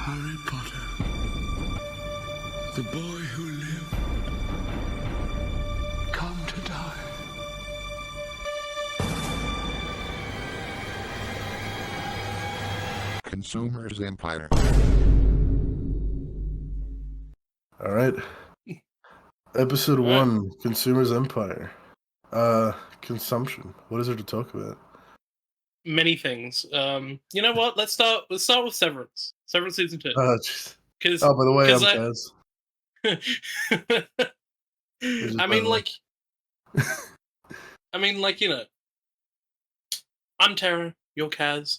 Harry Potter, the boy who lived, come to die. Consoomer Empire. All right. Episode 1, Consoomer Empire. Consumption. What is there to talk about? Many things. You know what? Let's start with Severance. Severance season 2. Jeez. Because Oh, by the way, I'm Kaz. I mean, like, you know, I'm Terra, you're Kaz.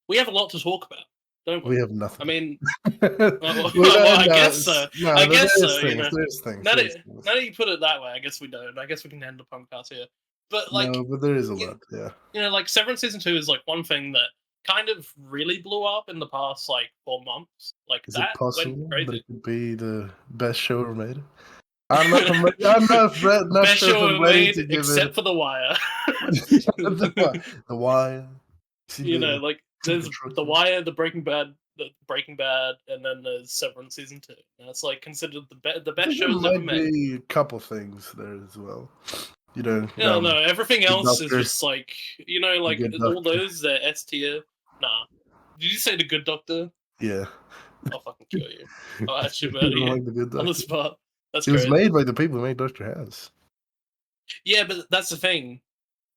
We have a lot to talk about, don't we? We have nothing. I mean, well, I guess so. No, I guess so. Things, You know, there's things. now that you put it that way, I guess we don't. I guess we can end the podcast here. But like, no, but there is a lot. Yeah. You know, like Severance season 2 is like one thing that kind of really blew up in the past like 4 months. Like is that it possible went crazy. that it could be the best show ever made? I'm not best sure show if I'm ever ready made to give except for The Wire. the Wire. See, you know, like there's The Wire, the Breaking Bad, and then there's Severance season 2. And it's like considered the best shows ever made. Be a couple things there as well. You know, no, everything else Doctor, is just like, you know, like all those they're S tier. Nah. Did you say The Good Doctor? Yeah. I'll fucking kill you. I'll actually murder you like the Good Doctor. on the spot. That's it was crazy. made by the people who made Dr. House. Yeah, but that's the thing.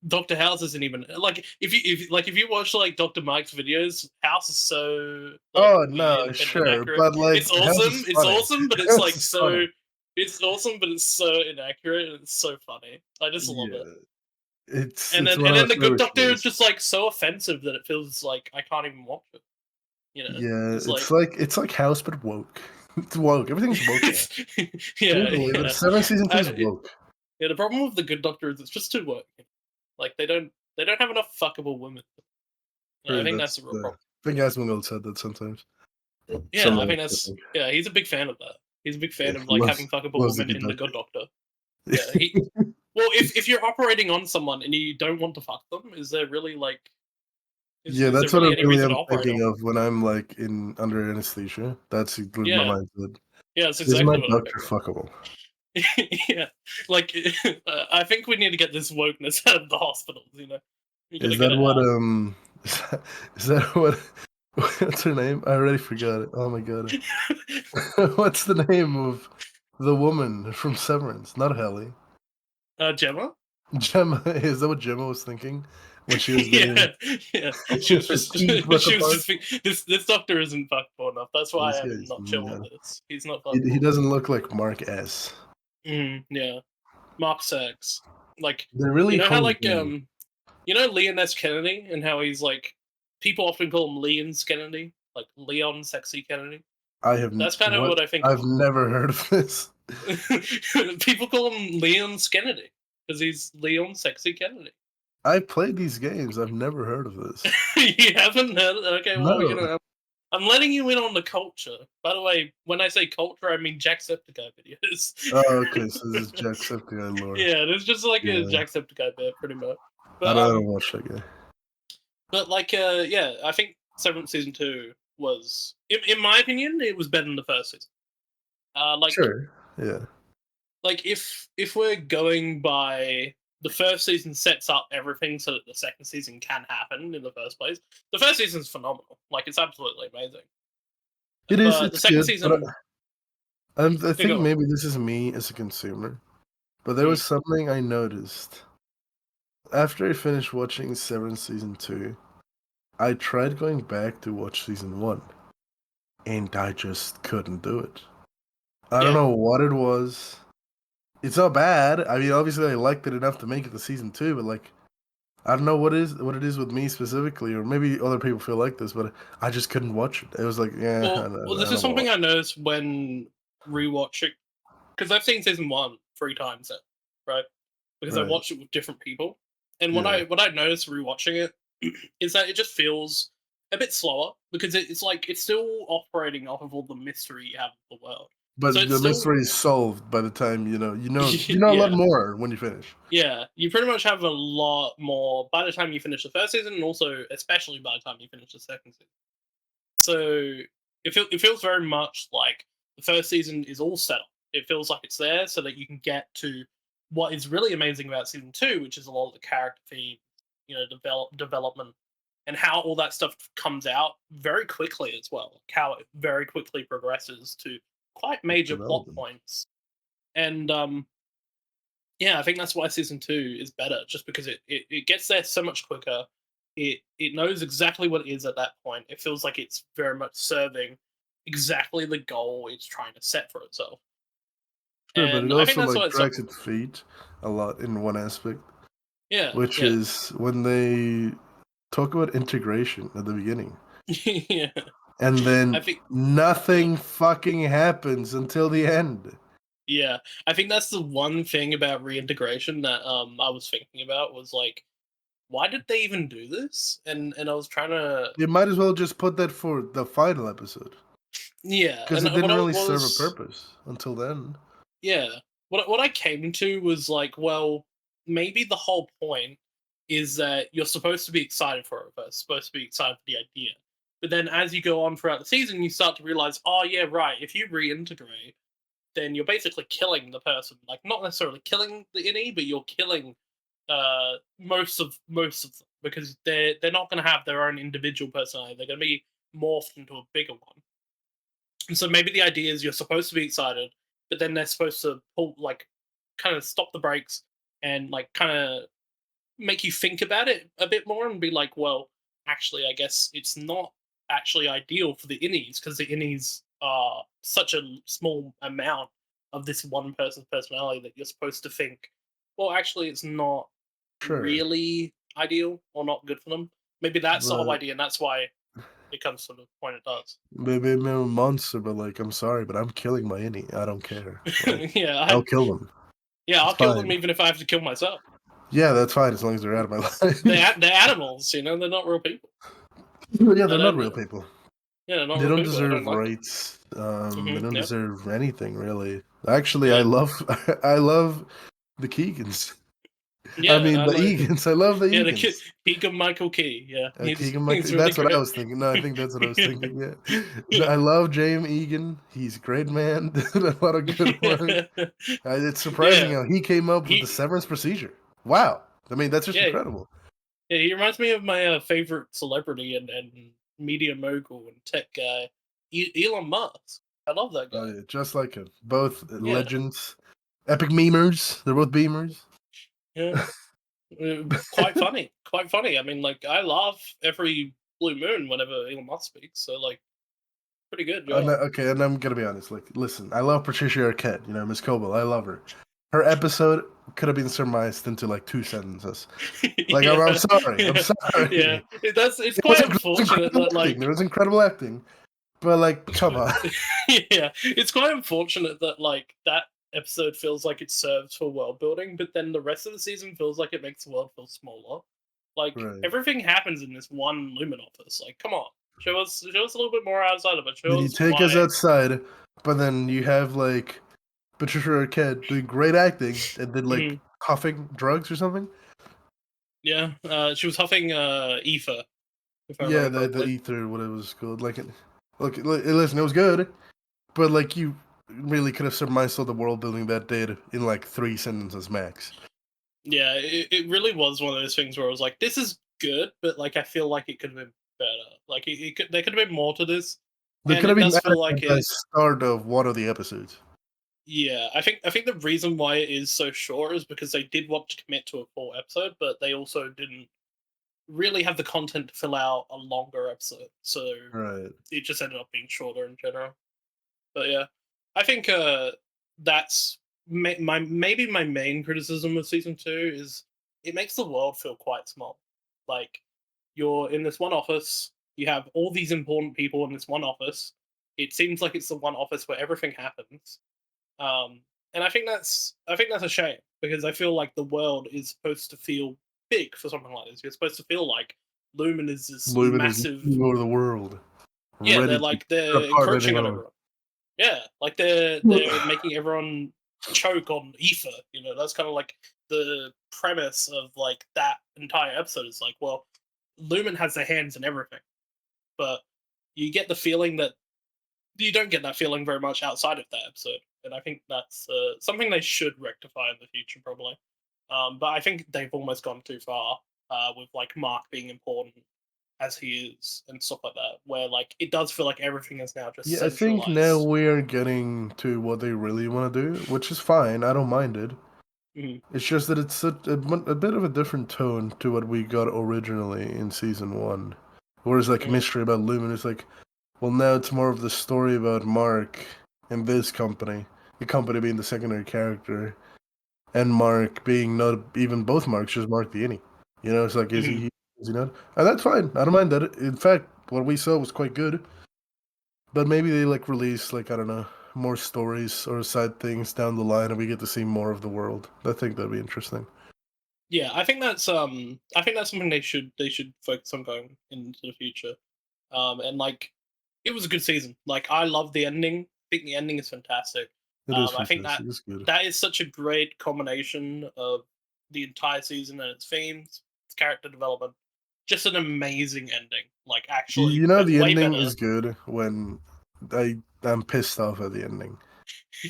Dr. House isn't even like if you watch like Dr. Mike's videos, House is so like, oh no, sure, but like it's awesome. It's awesome, but it's like so funny. it's awesome, but it's so inaccurate and it's so funny. I just love it. And then the Good Doctor is just like so offensive that it feels like I can't even watch it. You know? Yeah, it's like House but woke. It's woke. Everything's woke. yeah. 7 season 2 is woke. Yeah, the problem with the Good Doctor is it's just too woke. Like they don't have enough fuckable women. I think that's the real problem. I think Asmongold said that sometimes. Yeah, I think that's he's a big fan of that. He's a big fan of like having fuckable women in the Good Doctor. Yeah, well, if you're operating on someone and you don't want to fuck them, is there really like? That's what I really am thinking of when I'm like under anesthesia. That's my mindset. Yeah, that's exactly what doctor fuckable. Yeah, like I think we need to get this wokeness out of the hospitals. You know, is that what? What's her name? I already forgot it. Oh my god! What's the name of the woman from Severance? Not Helly. Gemma. Gemma, is that what Gemma was thinking when she was yeah. She was just thinking, this doctor isn't fuckable enough. That's why I'm not chill with this. He's not fuckable. He doesn't look like Mark S. Yeah, Mark Sex. Like they're really how like you know Leon S. Kennedy and how he's like people often call him Leon's Kennedy, like Leon Sexy Kennedy. That's kind of what I think. I've never heard of this. People call him Leon's Kennedy because he's Leon Sexy Kennedy. I played these games. I've never heard of this. You haven't heard? Okay, well, no. You know, I'm letting you in on the culture. By the way, when I say culture, I mean Jacksepticeye videos. Oh, okay, so this is Jacksepticeye lore. Yeah, there's just like a Jacksepticeye bit, pretty much. But, I don't watch that guy. But like, I think Severance season 2 was, in my opinion, it was better than the first season. Sure, yeah. Like, if we're going by the first season sets up everything so that the second season can happen in the first place. The first season's phenomenal. Like, it's absolutely amazing. It is. It's the second good, season. I think maybe this is me as a consumer, but there was something I noticed after I finished watching Severance season 2. I tried going back to watch season 1, and I just couldn't do it. I don't know what it was. It's not bad. I mean, obviously, I liked it enough to make it to season 2, but like, I don't know what it is with me specifically, or maybe other people feel like this, but I just couldn't watch it. It was like, Well, this is something I noticed when rewatching, because I've seen season 1 3 times now, right? Because I watched it with different people, and what I noticed rewatching it is that it just feels a bit slower because it's like it's still operating off of all the mystery you have of the world. But so the mystery is solved by the time you know a lot more when you finish. Yeah, you pretty much have a lot more by the time you finish the first season, and also especially by the time you finish the second season. So it feels very much like the first season is all set up. It feels like it's there so that you can get to what is really amazing about season 2, which is a lot of the character theme, development, and how all that stuff comes out very quickly as well. Like how it very quickly progresses to quite major plot points. And I think that's why season 2 is better, just because it gets there so much quicker. It knows exactly what it is at that point. It feels like it's very much serving exactly the goal it's trying to set for itself. Sure, but And it I think also that's why like it's drags its feet a lot in one aspect. Yeah. Which is when they talk about integration at the beginning. Yeah. And then I think nothing fucking happens until the end. Yeah, I think that's the one thing about reintegration that I was thinking about was like, why did they even do this? And I was trying to. You might as well just put that for the final episode. Yeah, Because and it didn't really serve a was, purpose until then. Yeah, what I came to was like, well, maybe the whole point is that you're supposed to be excited for it first, supposed to be excited for the idea. But then as you go on throughout the season, you start to realize, oh yeah, right. If you reintegrate, then you're basically killing the person. Like not necessarily killing the innie, but you're killing most of them because they're not going to have their own individual personality. They're going to be morphed into a bigger one. And so maybe the idea is you're supposed to be excited, but then they're supposed to pull kind of stop the brakes and like kind of make you think about it a bit more and be like, well, actually, I guess it's not actually ideal for the innies because the innies are such a small amount of this one person's personality that you're supposed to think, well, actually, it's not really ideal or not good for them. Maybe that's the whole idea, and that's why it comes to the point it does. Maybe I'm a monster, but like, I'm sorry, but I'm killing my innie. I don't care. Like, Yeah, I'll kill them. Yeah, I'll kill them even if I have to kill myself. Yeah, that's fine as long as they're out of my life. They're animals, they're not real people. Yeah, they're not real people. Yeah, they're not they real don't people. deserve Like rights. They don't yep. deserve anything really. Actually, I love the Keegans. Yeah, I mean the Egans. I love the Egans. Yeah, Keegan Michael Key. Yeah, Keegan Michael. That's really what I was thinking. No, I think that's what I was thinking. Yeah. I love James Egan. He's a great man. Did a lot of good work. It's surprising how he came up with the severance procedure. Wow. I mean, that's just incredible. Yeah, he reminds me of my favorite celebrity and media mogul and tech guy, Elon Musk. I love that guy. Oh, yeah, just like him. Both legends. Epic memers. They're both beamers. Yeah. Quite funny. Quite funny. I mean, like, I laugh every blue moon whenever Elon Musk speaks. So, like, pretty good. Okay, and I'm going to be honest. Like, listen, I love Patricia Arquette. Miss Coble. I love her. Her episode could have been surmised into like 2 sentences. Like, I'm sorry. I'm sorry. Yeah, it's quite unfortunate that like there was incredible acting, but like, come on. Yeah, it's quite unfortunate that like that episode feels like it serves for world building, but then the rest of the season feels like it makes the world feel smaller. Like everything happens in this one Lumen office. Like, come on, show us a little bit more outside of it. You take us outside, but then you have like Patricia Arquette doing great acting and then like huffing drugs or something. Yeah, she was huffing ether. Yeah, the ether, what it was called. Like, listen, it was good, but like you really could have surmised all the world building that did in like 3 sentences max. Yeah, it really was one of those things where I was like, this is good, but like I feel like it could have been better. Like there could have been more to this. There could have been better like the start of one of the episodes. Yeah, I think the reason why it is so short is because they did want to commit to a full episode, but they also didn't really have the content to fill out a longer episode. So it just ended up being shorter in general. But yeah, I think that's maybe my main criticism of season 2 is it makes the world feel quite small. Like you're in this one office, you have all these important people in this one office. It seems like it's the one office where everything happens. And I think that's a shame because I feel like the world is supposed to feel big for something like this. You're supposed to feel like Lumen is this massive over the world. Yeah, they're encroaching on everyone. Yeah, like they're making everyone choke on ether. That's kind of like the premise of like that entire episode. Is like, well, Lumen has their hands in everything, but you get the feeling that you don't get that feeling very much outside of that episode, and I think that's something they should rectify in the future, probably. But I think they've almost gone too far with like Mark being important as he is and stuff like that, where like it does feel like everything is now just Yeah, I think now centralized. we're getting to what they really want to do, which is fine. I don't mind it. Mhm. It's just that it's a bit of a different tone to what we got originally in season one. Whereas like Mhm. mystery about Lumen is like, well, now it's more of the story about Mark and this company, the company being the secondary character, and Mark being not even both Marks, just Mark the Innie. You know, it's like, Mhm. is he not? And that's fine. I don't mind that. In fact, what we saw was quite good. But maybe they like release like, I don't know, more stories or side things down the line, and we get to see more of the world. I think that'd be interesting. Yeah, I think that's something they should focus on going into the future. And like it was a good season. Like I love the ending. I think the ending is fantastic. It is I think that fantastic. It's good. that is such a great combination of the entire season and its themes, its character development. Just an amazing ending. Like actually, You know, the way ending better. is good when I'm pissed off at the ending.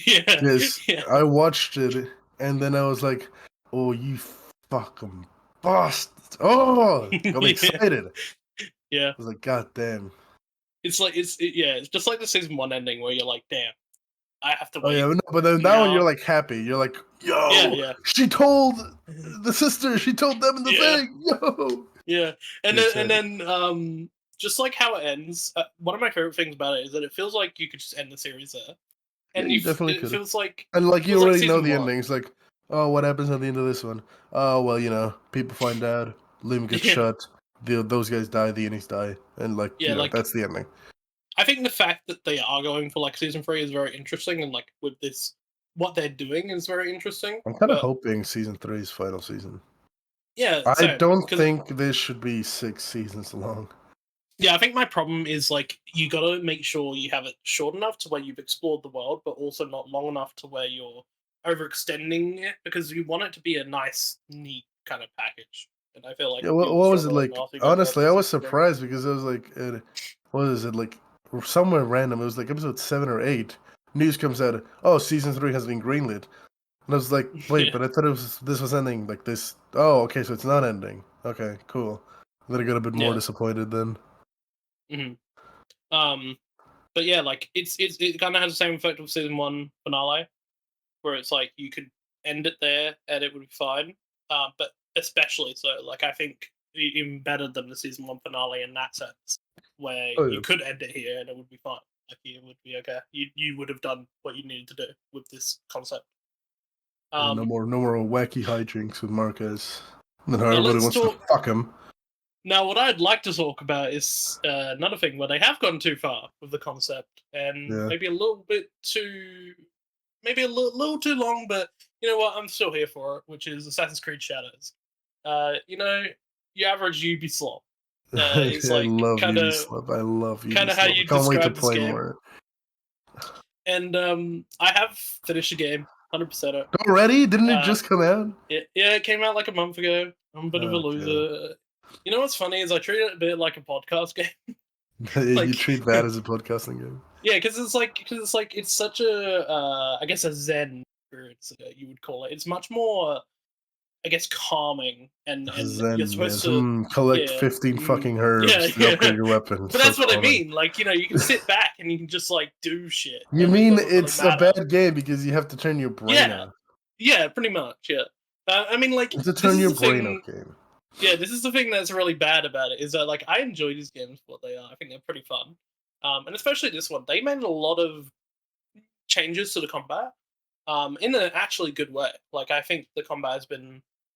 Yeah, Because yeah, I watched it and then I was like, oh, you fucking bastards. Oh, got me yeah, excited. I yeah. was like, God damn. It's like yeah. It's just like the season one ending where you're like, damn, I have to Oh, yeah, wait but then that one you're now. like happy. You're like, Yeah, yo, yeah. she told the sister, she told them in the Yeah, thing. Yo. yeah, and You're then and excited. then just like how it ends, one of my favorite things about it is that it feels like you could just end the series there, Yeah, and you definitely it could. feels like And like you already know season the one. ending. It's like, oh, what happens at the end of this one? Oh, well, people find out, Liam gets Yeah, shot, those guys die, the Innies die, and like, yeah, like that's the ending. I think the fact that they are going for like season three is very interesting, and like with this, what they're doing is very interesting. I'm kind of But hoping season 3's final season. yeah, I same don't because think this should be 6 seasons long. yeah, I think my problem is like you got to make sure you have it short enough to where you've explored the world, but also not long enough to where you're overextending it because you want it to be a nice, neat kind of package. And I feel like Yeah, you'll what was it struggle like? after you go past Honestly, the I was season three. surprised because I was like, what is it like? Somewhere random. It was like episode 7 or 8. News comes out. Oh, season 3 has been greenlit. And I was like, wait, Yeah. but I thought this was ending like this. Oh, okay, so it's not ending. Okay, cool. Then I got a bit more Yeah. disappointed then. hmm Um, but yeah, like it kind of has the same effect of season one finale, where it's like you could end it there and it would be fine. But especially so, like I think even better than the season one finale in that sense, where Oh you yeah. could end it here and it would be fine. Like it would be okay. You would have done what you needed to do with this concept. Yeah, no Um, more wacky hijinks with Marquez. And then how now everybody let's wants to talk. fuck him. Now, what I'd like to talk about is another thing where they have gone too far with the concept and Yeah. maybe a little bit too, maybe a little too long. But you know what? I'm still here for it, which is Assassin's Creed Shadows. You know, your average Ubisoft. It's I like love kind of Ubisoft. I love how Ubisoft. I you can't wait to describe this play game. more. And I have finished the game, 100% it. Already? Didn't it Uh, just come out? yeah, it came out like a month ago. I'm a bit of a Okay. loser. You know what's funny is I treat it a bit like a podcast game. You Like, treat that as a podcasting game. yeah, because it's such a I guess a zen experience, you would call it. It's much more I guess calming and you're Zen, supposed yes. to Collect yeah 15 fucking yeah herbs to yeah. upgrade your weapon. But So that's what I calming. mean. Like you can sit back and you can just like do shit You and it mean doesn't really it's a matter. bad game because you have to turn your brain Yeah, off? yeah, pretty much. Yeah, I mean like It's a this turn is your the brain off thing. game. Yeah, this is the thing that's really bad about it is that like I enjoy these games for what they are. I think they're pretty fun, and especially this one. They made a lot of changes to the combat, in an actually good way. Like I think the combat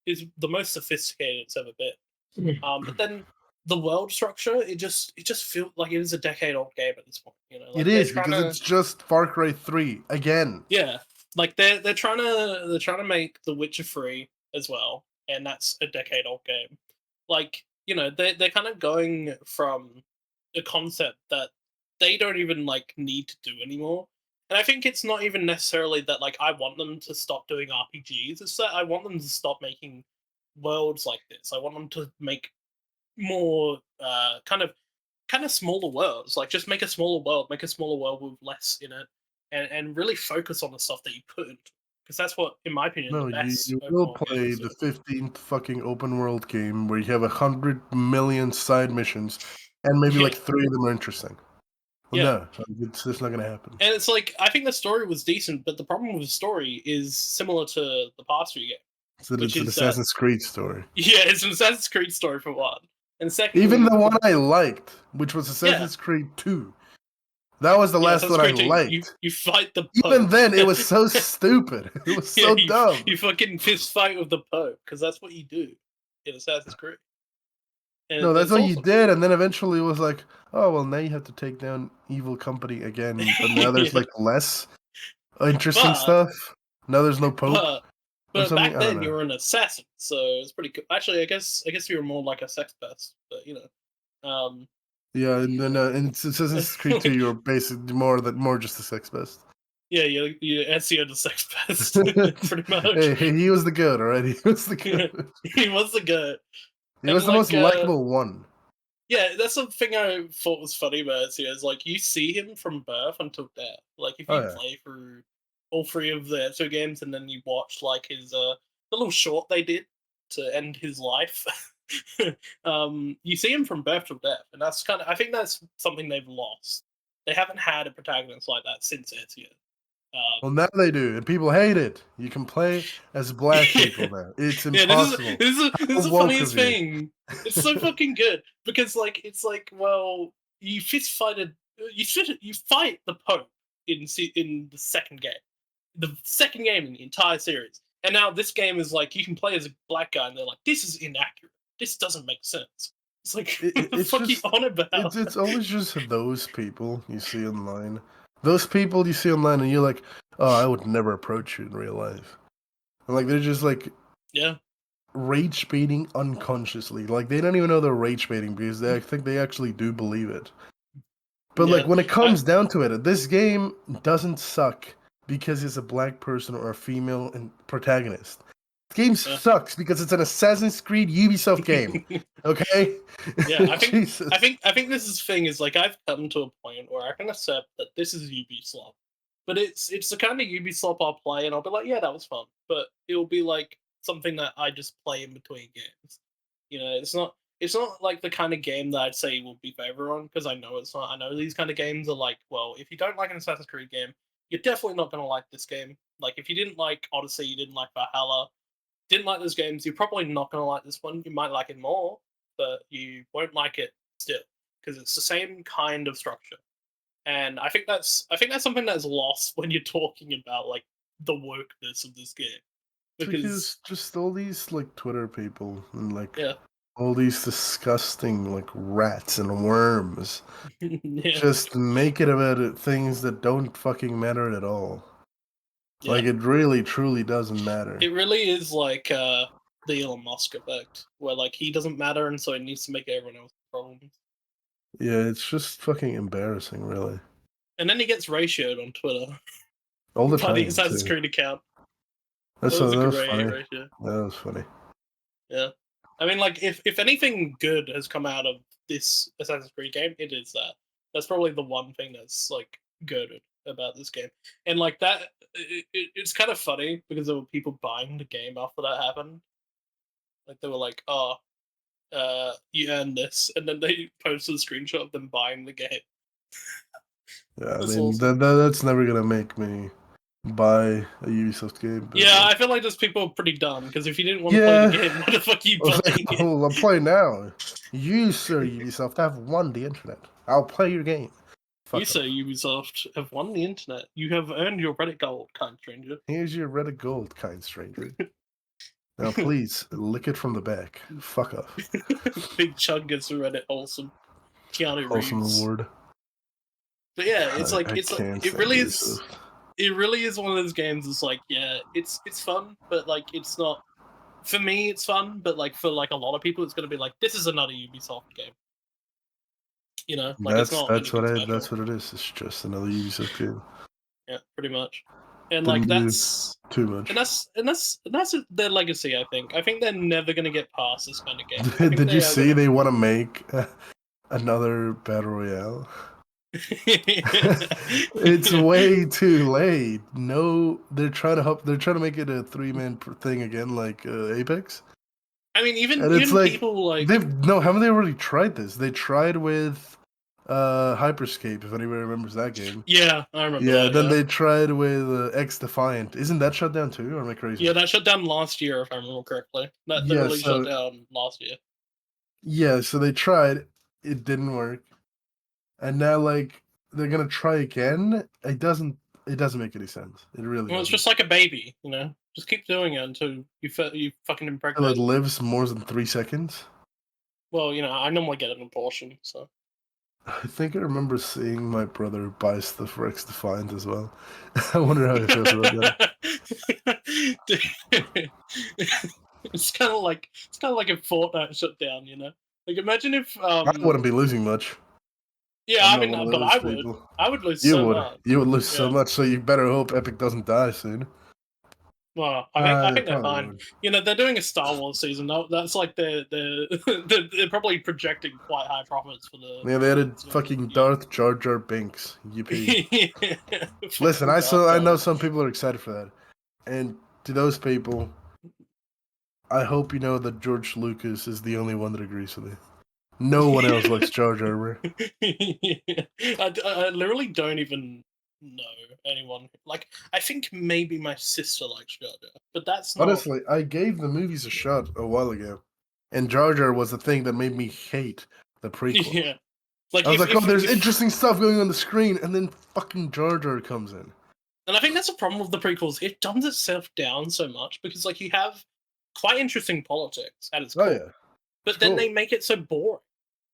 is the most sophisticated it's ever been. But then the world structure, it just feels like it is a decade old game at this point. You know, It like they're is trying because to it's just Far Cry 3 again. yeah, like they're trying to make The Witcher free as well, and that's a decade old game. Like they're kind of going from a concept that they don't even like need to do anymore. And I think it's not even necessarily that like I want them to stop doing RPGs. It's that I want them to stop making worlds like this. I want them to make more kind of kind of smaller worlds. Like, just make a smaller world with less in it, and really focus on the stuff that you put into it. Because that's what, in my opinion, No, the best you open will world play games the are. 15th fucking open world game where you have 100 million side missions, and maybe like 3 of them are interesting. Well, Yeah. no, it's just not gonna happen. And it's like, I think the story was decent, but the problem with the story is similar to the past few games. So which it's an is Assassin's Creed story. Yeah, it's an Assassin's Creed story for one. And secondly, Even the one I liked, which was Assassin's Creed 2, that was the last one I liked. You fight the Pope. Even then, it was so stupid. It was so dumb. You fucking fist fight with the Pope, because that's what you do in Assassin's Creed. And no, that's what you did, and then eventually it was like, oh, well, now you have to take down evil company again, but now there's like less interesting stuff. Now there's no Pope. But back then you were an assassin, so it's pretty cool. Actually, I guess you were more like a sex pest, but you know. Yeah, and then in Assassin's Creed 2, you're basically more just a sex pest. Yeah, you Ezio the sex pest, pretty much. Hey, he was the goat, alright? He was the goat. He was the goat. He was the most likable one. Yeah, that's the thing I thought was funny about Ezio, is like, you see him from birth until death. Like, if you play through all 3 of the Ezio games, and then you watch like his the little short they did to end his life, you see him from birth till death, and that's I think that's something they've lost. They haven't had a protagonist like that since Ezio. Well, now they do, and people hate it. You can play as black people now. It's impossible. This is the funniest thing. It's so fucking good, because like, it's like, well, you fight the Pope in the second game, in the entire series, and now this game is like, you can play as a black guy, and they're like, this is inaccurate. This doesn't make sense. It's like, what the fuck are you on about? It's always just those people you see online. Those people you see online, and you're like, oh, I would never approach you in real life. And like, they're just like, rage baiting unconsciously. Like, they don't even know they're rage baiting, because I think they actually do believe it. But like, when it comes down to it, this game doesn't suck because it's a black person or a female protagonist. The game sucks because it's an Assassin's Creed Ubisoft game. Okay? Yeah, I think this is the thing, is like, I've come to a point where I can accept that this is Ubisoft. But it's the kind of Ubisoft I'll play, and I'll be like, yeah, that was fun. But it'll be like something that I just play in between games. You know, it's not like the kind of game that I'd say will be for everyone, because I know it's not. I know these kind of games are like, well, if you don't like an Assassin's Creed game, you're definitely not going to like this game. Like, if you didn't like Odyssey, you didn't like Valhalla, didn't like those games, you're probably not going to like this one. You might like it more, but you won't like it still, because it's the same kind of structure. And I think that's something that's lost when you're talking about like the wokeness of this game. Because just all these like Twitter people and like all these disgusting like rats and worms just make it about things that don't fucking matter at all. Yeah. Like, it really truly doesn't matter. It really is like the Elon Musk effect, where like, he doesn't matter, and so it needs to make everyone else's problems. Yeah, it's just fucking embarrassing, really. And then he gets ratioed on Twitter. All the time. By the Assassin's Creed account. That was funny. Ratio. That was funny. Yeah. I mean, like, if anything good has come out of this Assassin's Creed game, it is that. That's probably the one thing that's like good about this game. And like that, it's kind of funny, because there were people buying the game after that happened. Like, they were like, oh, you earned this, and then they posted a screenshot of them buying the game. Yeah, I mean, that's never gonna make me buy a Ubisoft game. Yeah, I feel like those people are pretty dumb, because if you didn't want to play the game, why the fuck are you playing it? Oh, I'm playing now. You, sir, Ubisoft, have won the internet. I'll play your game. You, sir, Ubisoft, have won the internet. You have earned your Reddit gold, kind stranger. Here's your Reddit gold, kind stranger. Now, please, lick it from the back. Fuck off. Big chug gets the Reddit wholesome. Keanu Reeves. Wholesome award. But yeah, it really is. It really is one of those games. It's like, yeah, it's fun, but like, it's not. For me, it's fun, but like, for like a lot of people, it's gonna be like, this is another Ubisoft game. You know, like, that's what it is. It's just another Ubisoft game. Yeah, pretty much. And like, that's too much. And that's their legacy. I think they're never gonna get past this kind of game. Did you see they want to make another battle royale. It's way too late. No, they're trying to make it a 3-man thing again, like Apex. I mean, even like people like haven't they already tried this? They tried with Hyperscape, if anybody remembers that game. Yeah, I remember. Yeah, that, then they tried with X Defiant. Isn't that shut down too, or am I crazy? Yeah, that shut down last year, if I remember correctly. That really shut down last year. Yeah, so they tried, it didn't work, and now like they're gonna try again. It doesn't make any sense. It really. Well, doesn't. It's just like a baby, you know. Just keep doing it until you fucking impregnate. It lives more than 3 seconds. Well, you know, I normally get an abortion, so. I think I remember seeing my brother buy stuff for X Defiant as well. I wonder how he feels about that. It's kind of like a Fortnite shutdown, you know. Like imagine if I wouldn't be losing much. Yeah, I mean, but I would. I would lose so much. You would lose so much, so you better hope Epic doesn't die soon. Well, I think they're fine. Would. You know, they're doing a Star Wars season. That's like they're probably projecting quite high profits for the. Yeah, they added fucking Darth Jar Jar Binks. Yippee! Listen, I know some people are excited for that, and to those people, I hope you know that George Lucas is the only one that agrees with it. No one else likes Jar Jar. I literally don't even know anyone. Like, I think maybe my sister likes Jar Jar, but that's not... Honestly, I gave the movies a shot a while ago, and Jar Jar was the thing that made me hate the prequel. Yeah. Like, I was like, there's interesting stuff going on the screen, and then fucking Jar Jar comes in. And I think that's a problem with the prequels. It dumbs itself down so much, because, like, you have quite interesting politics at its core. Oh, yeah. But then they make it so boring.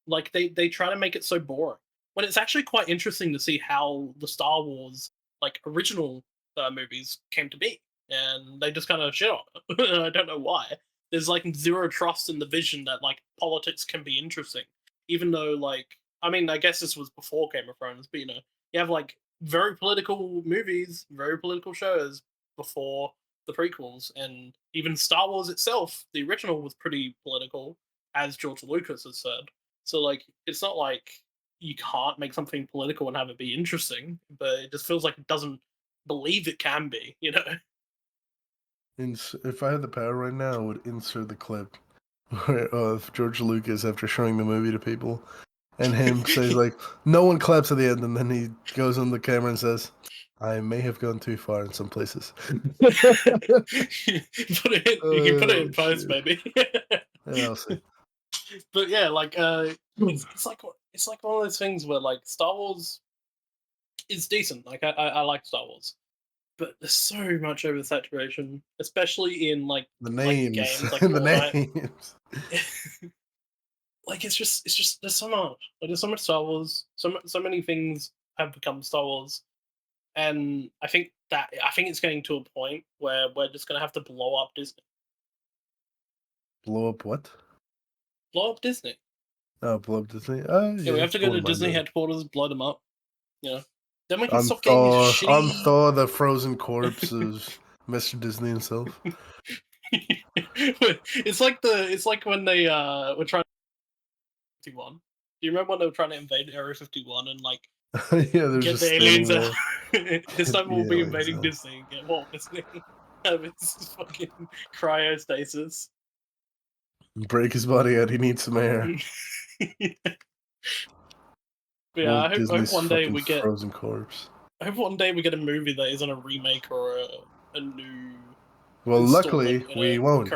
Like, they try to make it so boring. When it's actually quite interesting to see how the Star Wars, like, original movies came to be. And they just kind of shit on it. I don't know why. There's, like, zero trust in the vision that, like, politics can be interesting. Even though, like, I mean, I guess this was before Game of Thrones, but, you know, you have, like, very political movies, very political shows before the prequels. And even Star Wars itself, the original, was pretty political, as George Lucas has said. So, like, it's not like you can't make something political and have it be interesting, but it just feels like it doesn't believe it can be, you know? If I had the power right now, I would insert the clip of George Lucas after showing the movie to people, and him says, like, no one claps at the end, and then he goes on the camera and says, I may have gone too far in some places. You can put it in post, maybe. Yeah, I'll see. But yeah, like it's like one of those things where, like, Star Wars is decent. Like, I like Star Wars, but there's so much oversaturation, especially in like the names, like games, like the names. Like, it's just there's so much. Like, there's so much Star Wars. So many things have become Star Wars, and I think it's getting to a point where we're just gonna have to blow up Disney. Blow up what? Blow up Disney. Oh, blow up Disney. Yeah, we have to go to Disney headquarters, blow them up. You know, then we can stop getting shitty. I'm Thor, the frozen corpse of Mr. Disney himself. It's like when they were trying to 51. Do you remember when they were trying to invade Area 51 and like get the aliens out? This time we'll be invading Disney and get Walt Disney out of his fucking cryostasis. Break his body out. He needs some air. Yeah, I hope one day we get frozen corpse. I hope one day we get a movie that isn't a remake or a new. Well, luckily we won't.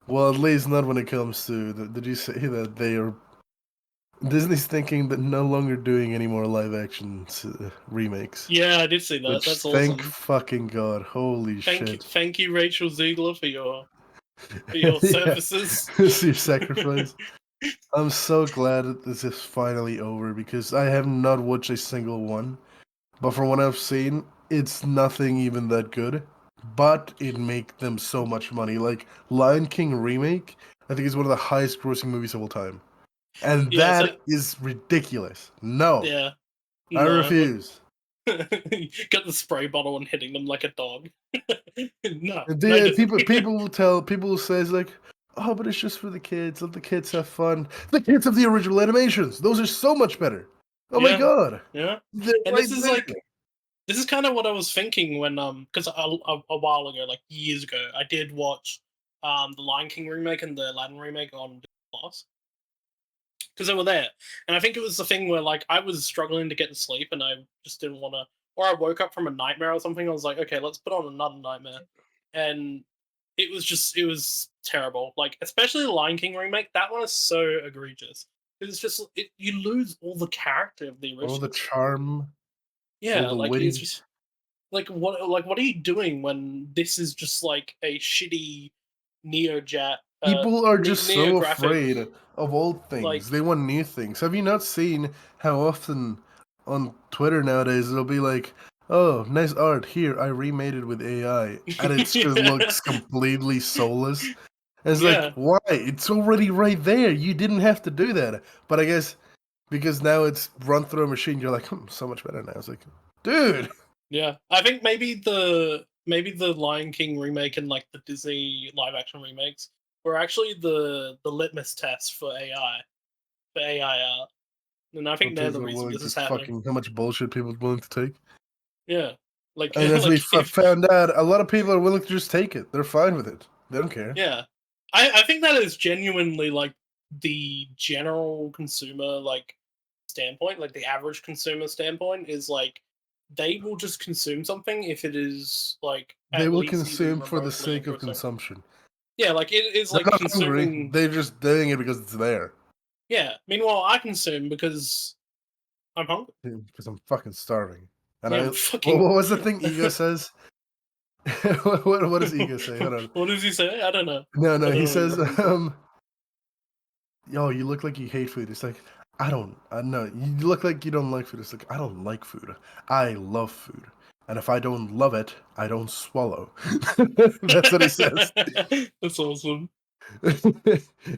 Well, at least not when it comes to. Did you say that they are? Disney's thinking that no longer doing any more live action remakes. Yeah, I did see that. That's awesome. Thank fucking God! Holy shit! Thank you, Rachel Zegler, for your services. Your sacrifice. I'm so glad that this is finally over, because I have not watched a single one. But from what I've seen, it's nothing even that good. But it make them so much money. Like, Lion King remake, I think is one of the highest grossing movies of all time. And that is ridiculous. No. Yeah. I refuse. Got the spray bottle and hitting them like a dog. No. People will say, like, oh, but it's just for the kids. Let the kids have fun. The kids have the original animations. Those are so much better. Oh my god. Yeah. They're And right this is there. like, this is kind of what I was thinking when because a while ago, like years ago, I did watch the Lion King remake and the Aladdin remake on Disney Plus because they were there, and I think it was the thing where like I was struggling to get to sleep and I just didn't want to, or I woke up from a nightmare or something. I was like, okay, let's put on another nightmare, and it was terrible. Like especially the Lion King remake, that one is so egregious. It's just you lose all the character of the original. All the charm. Yeah, all the like witty. it's just like what are you doing when this is just like a shitty People are just so neo-graphic, afraid of old things. like They want new things. Have you not seen how often on Twitter nowadays it'll be like, "Oh, nice art here. I remade it with AI," and it just looks completely soulless. And it's Yeah. like, why? It's already right there. You didn't have to do that. But I guess because now it's run through a machine, you're like, so much better now. It's like, dude. Yeah, I think maybe the Lion King remake and like the Disney live action remakes were actually the litmus test for AI art, and I think they're the reason this is happening. How much bullshit people are willing to take. Yeah, like And as like we found out, a lot of people are willing to just take it. They're fine with it. They don't care. yeah, I think that is genuinely like the general consumer like standpoint, like the average consumer standpoint is like they will just consume something if it is like They will consume for the sake of consumption. Yeah, like it is They're like not consuming. hungry. They're just doing it because it's there. Yeah. Meanwhile, I consume because I'm hungry. Because I'm fucking starving. And Yeah, what was the thing Ego says? what does Ego say? Hold on. What does he say? I don't know. No, he says, yo, you look like you hate food. It's like, I know, you look like you don't like food. It's like, I don't like food. I love food. And if I don't love it, I don't swallow. That's what he says. That's awesome.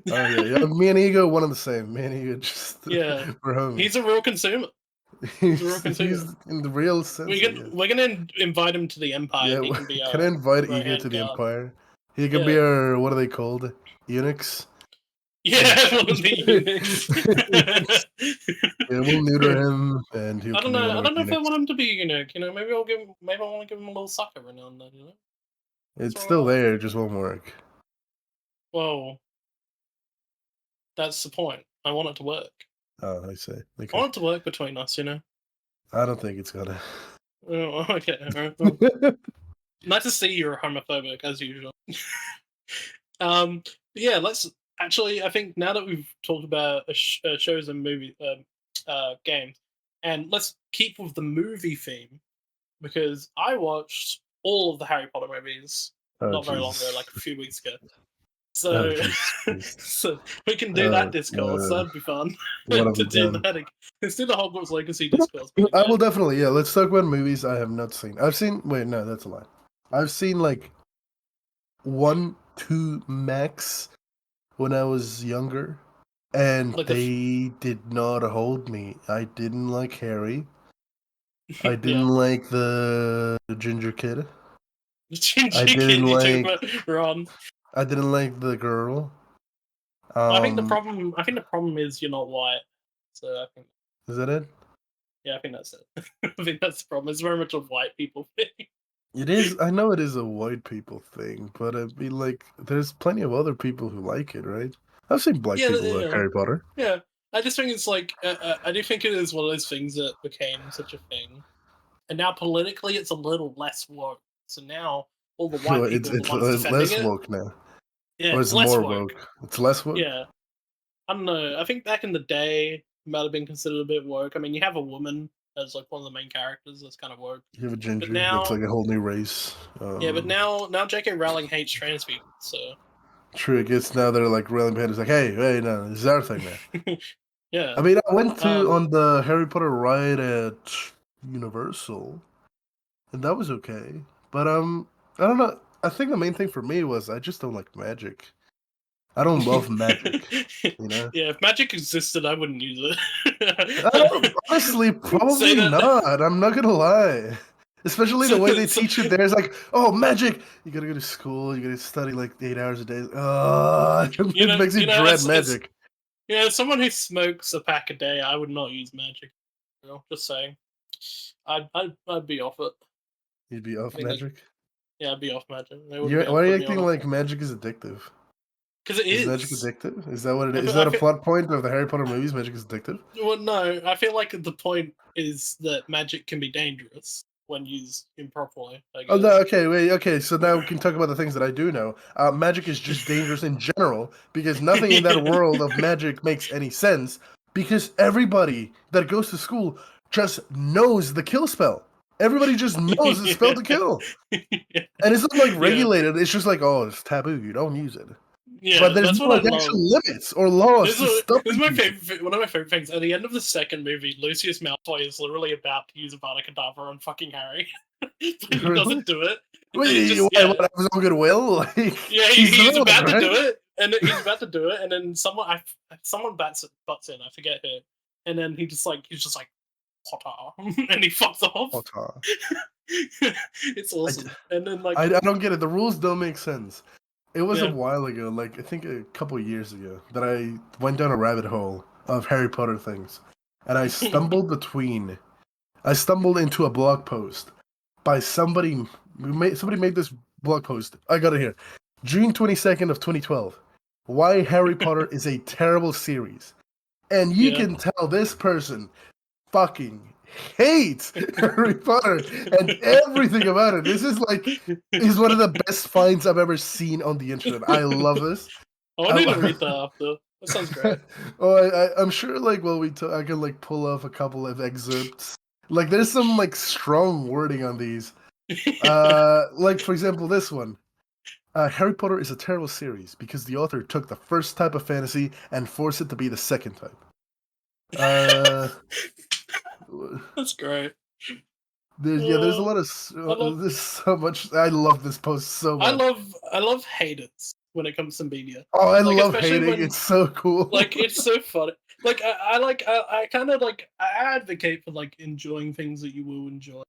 Yeah. Me and Ego, one and the same. Me and Ego just we're homies. He's a real consumer. He's in the real sense. We're gonna invite him to the Empire. Yeah, he can be can I invite Ego to the Empire? He can be our, what are they called? Eunuchs? Yeah, one of the eunuchs. Yeah, we'll neuter him, and he'll. I don't know if I want him to be a eunuch. You know, maybe I want to give him a little sucker every now and then. You know, it's still there, it just won't work. Well, that's the point. I want it to work. Oh, I see. Okay. I want it to work between us. You know. I don't think it's gonna. Oh, okay. Well, nice to see you're homophobic as usual. Yeah, let's actually. I think now that we've talked about shows and movie games, and let's keep with the movie theme because I watched all of the Harry Potter movies not very long ago, like a few weeks ago. So, so we can do that discourse. That'd be fun to do that. Let's do the Hogwarts Legacy discourse. I will definitely. Yeah, let's talk about movies I have not seen. I've seen. Wait, no, that's a lie. I've seen like 1, 2 max when I was younger, and like they did not hold me. I didn't like Harry. I didn't like the ginger kid. I didn't like Ron. I didn't like the girl. I think the problem is you're not white. So I think. Is that it? Yeah, I think that's it. I think that's the problem. It's very much a white people thing. It is. I know it is a white people thing, but I mean, like, there's plenty of other people who like it, right? I've seen black people like Harry Potter. Yeah, I just think it's like I do think it is one of those things that became such a thing, and now politically it's a little less woke. So now all the white people it's less woke now. Yeah, or it's more woke. It's less woke. Yeah, I don't know. I think back in the day it might have been considered a bit woke. I mean, you have a woman as like one of the main characters that's kind of woke. You have a ginger. It's like a whole new race. Yeah, but now J.K. Rowling hates trans people. So true. I guess now they're like railing behind. It's like, hey, no, this is our thing now. Yeah. I mean, I went to on the Harry Potter ride at Universal, and that was okay. But I don't know. I think the main thing for me was I just don't like magic. I don't love magic, you know? Yeah, if magic existed, I wouldn't use it. Honestly, probably not. I'm not gonna lie. Especially the way they teach it there is like, oh, magic! You gotta go to school, you gotta study like 8 hours a day. It makes you dread magic. As someone who smokes a pack a day, I would not use magic. Just saying. I'd be off it. You'd be off magic? I'd be off magic. Why are you acting like magic is addictive? Because it is. Is magic addictive? Is that what it is? Is that a plot point of the Harry Potter movies? Magic is addictive? Well, no. I feel like the point is that magic can be dangerous when used improperly. Oh, no, okay. So now we can talk about the things that I do know. Magic is just dangerous in general because nothing in that world of magic makes any sense because everybody that goes to school just knows the kill spell. Everybody just knows the spell to kill. And it's not like regulated. It's just like, oh, it's taboo. You don't use it. Yeah, but there's no like actual limits or laws. This is my favorite. One of my favorite things. At the end of the second movie, Lucius Malfoy is literally about to use Avada Kedavra on fucking Harry. He doesn't do it. Wait, what, of his own goodwill? Like, he's about to do it, and then someone butts in. I forget who, and then he's just like Potter, and he fucks off. Potter. It's awesome. And then like I don't get it. The rules don't make sense. It was a while ago, like I think a couple years ago, that I went down a rabbit hole of Harry Potter things, and I stumbled into a blog post by somebody made this blog post. I got it here, June 22nd of 2012. Why Harry Potter is a terrible series, and you can tell this person fucking hates Harry Potter and everything about it. This is one of the best finds I've ever seen on the internet. I love this. I need to read that after. That sounds great. I'm sure I can pull off a couple of excerpts. Like there's some strong wording on these. For example, this one. Harry Potter is a terrible series because the author took the first type of fantasy and forced it to be the second type. That's great. There's a lot of there's so much. I love this post so much. I love haters when it comes to media. Oh, I love hating. It's so cool. It's so funny. I kind of I advocate for enjoying things that you will enjoy.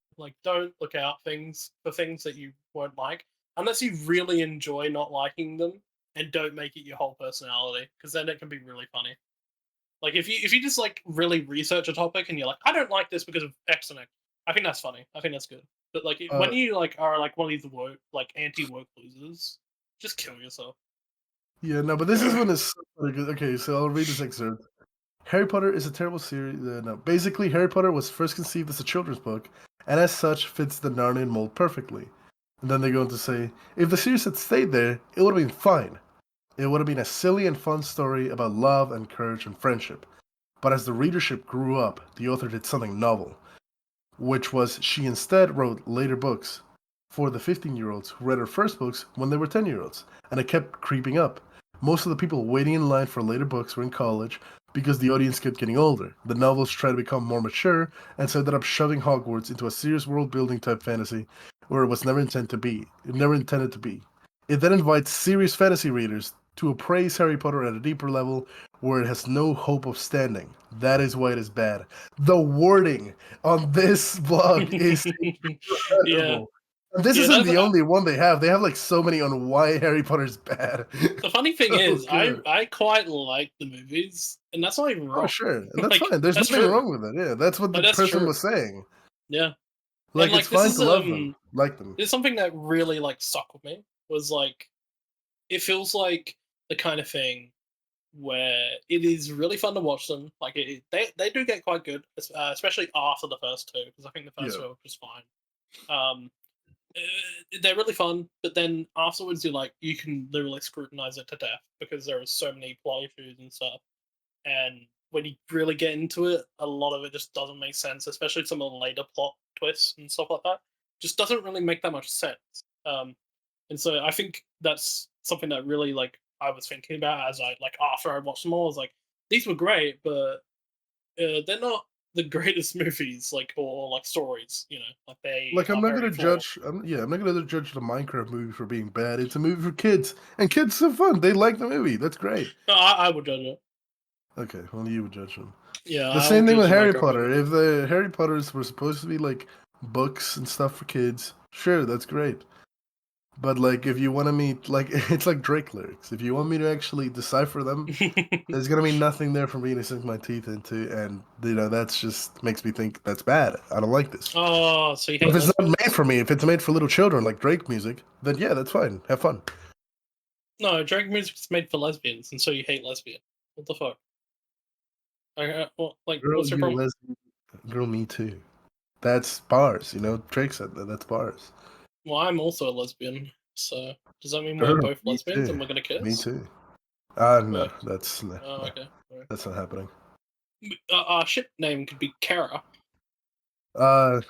Don't look out for things that you won't like unless you really enjoy not liking them, and don't make it your whole personality, because then it can be really funny. If you just really research a topic and you're like, I don't like this because of X and X, I think that's funny. I think that's good. But when you are one of these woke anti-woke losers, just kill yourself. Yeah, no, but this is one is so good. Okay, so I'll read this excerpt. Harry Potter is a terrible series. Basically, Harry Potter was first conceived as a children's book, and as such fits the Narnian mold perfectly. And then they go on to say, if the series had stayed there, it would have been fine. It would have been a silly and fun story about love and courage and friendship. But as the readership grew up, the author did something novel, which was she instead wrote later books for the 15-year-olds who read her first books when they were 10-year-olds, and it kept creeping up. Most of the people waiting in line for later books were in college because the audience kept getting older. The novels tried to become more mature, and so ended up shoving Hogwarts into a serious world-building type fantasy where it was never intended to be. It then invites serious fantasy readers to appraise Harry Potter at a deeper level where it has no hope of standing. That is why it is bad. The wording on this blog is incredible. And this isn't the only one they have. They have so many on why Harry Potter is bad. The funny thing is, I quite like the movies, and that's not even wrong. Oh, sure. And that's fine. There's nothing wrong with it. Yeah, that's what the person was saying. Yeah. It's fine to love them. Like them. There's something that really stuck with me was it feels like the kind of thing where it is really fun to watch them. They do get quite good, especially after the first two, because I think the first two were just fine. They're really fun, but then afterwards you can literally scrutinize it to death because there are so many plot issues and stuff. And when you really get into it, a lot of it just doesn't make sense, especially some of the later plot twists and stuff like that. Just doesn't really make that much sense. And so I think that's something that really I was thinking about as after I watched them all. I was like, these were great, but they're not the greatest movies or stories. I'm not gonna judge. I'm not gonna judge the Minecraft movie for being bad. It's a movie for kids, and kids have fun. They like the movie. That's great. No, I would judge it. Okay, well, you would judge them. Yeah. The same thing with Harry Potter. If the Harry Potters were supposed to be books and stuff for kids, sure, that's great. But like, if you want to meet, like, it's like Drake lyrics. If you want me to actually decipher them, there's gonna be nothing there for me to sink my teeth into, and that's just makes me think that's bad. I don't like this. Oh, so you But hate if it's not lesbians? made for me, if it's made for little children like Drake music, then yeah, that's fine. Have fun. No, Drake music's made for lesbians, and so you hate lesbians. What the fuck? Girl, What's your you're problem? lesbian. Girl, me too. That's bars. Drake said that. That's bars. Well, I'm also a lesbian, so does that mean we're Girl, both me lesbians too. and we're gonna Me kiss? too. No, Wait. that's no, Oh, no, okay. Right. that's not happening. Our ship name could be Kara. Uh,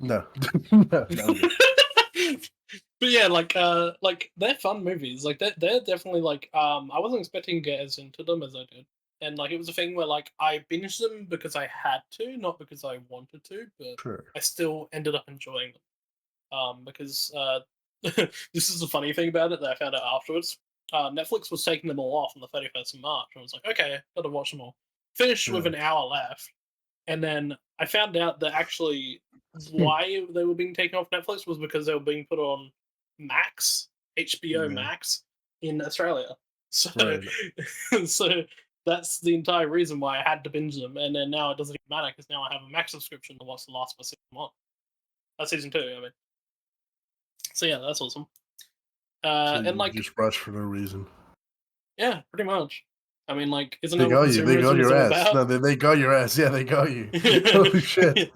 no, no, no. But yeah, like they're fun movies. Like they're definitely like I wasn't expecting to get as into them as I did, and like it was a thing where like I binged them because I had to, not because I wanted to, but Sure. I still ended up enjoying them. Because this is the funny thing about it that I found out afterwards. Netflix was taking them all off on the 31st of March. I was like, okay, gotta watch them all. Finished with Yeah. an hour left, and then I found out that actually why they were being taken off Netflix was because they were being put on Max, HBO Yeah. Max in Australia. So, Right. so that's the entire reason why I had to binge them. And then now it doesn't even matter because now I have a Max subscription to watch the last for season 1. That's season 2. I mean, so yeah, that's awesome. So And you like, just rush for no reason. yeah, pretty much. I mean, like, isn't They that what got you. They got consumerism is your all ass. No, about? they got your ass. Yeah, they got you. Holy shit.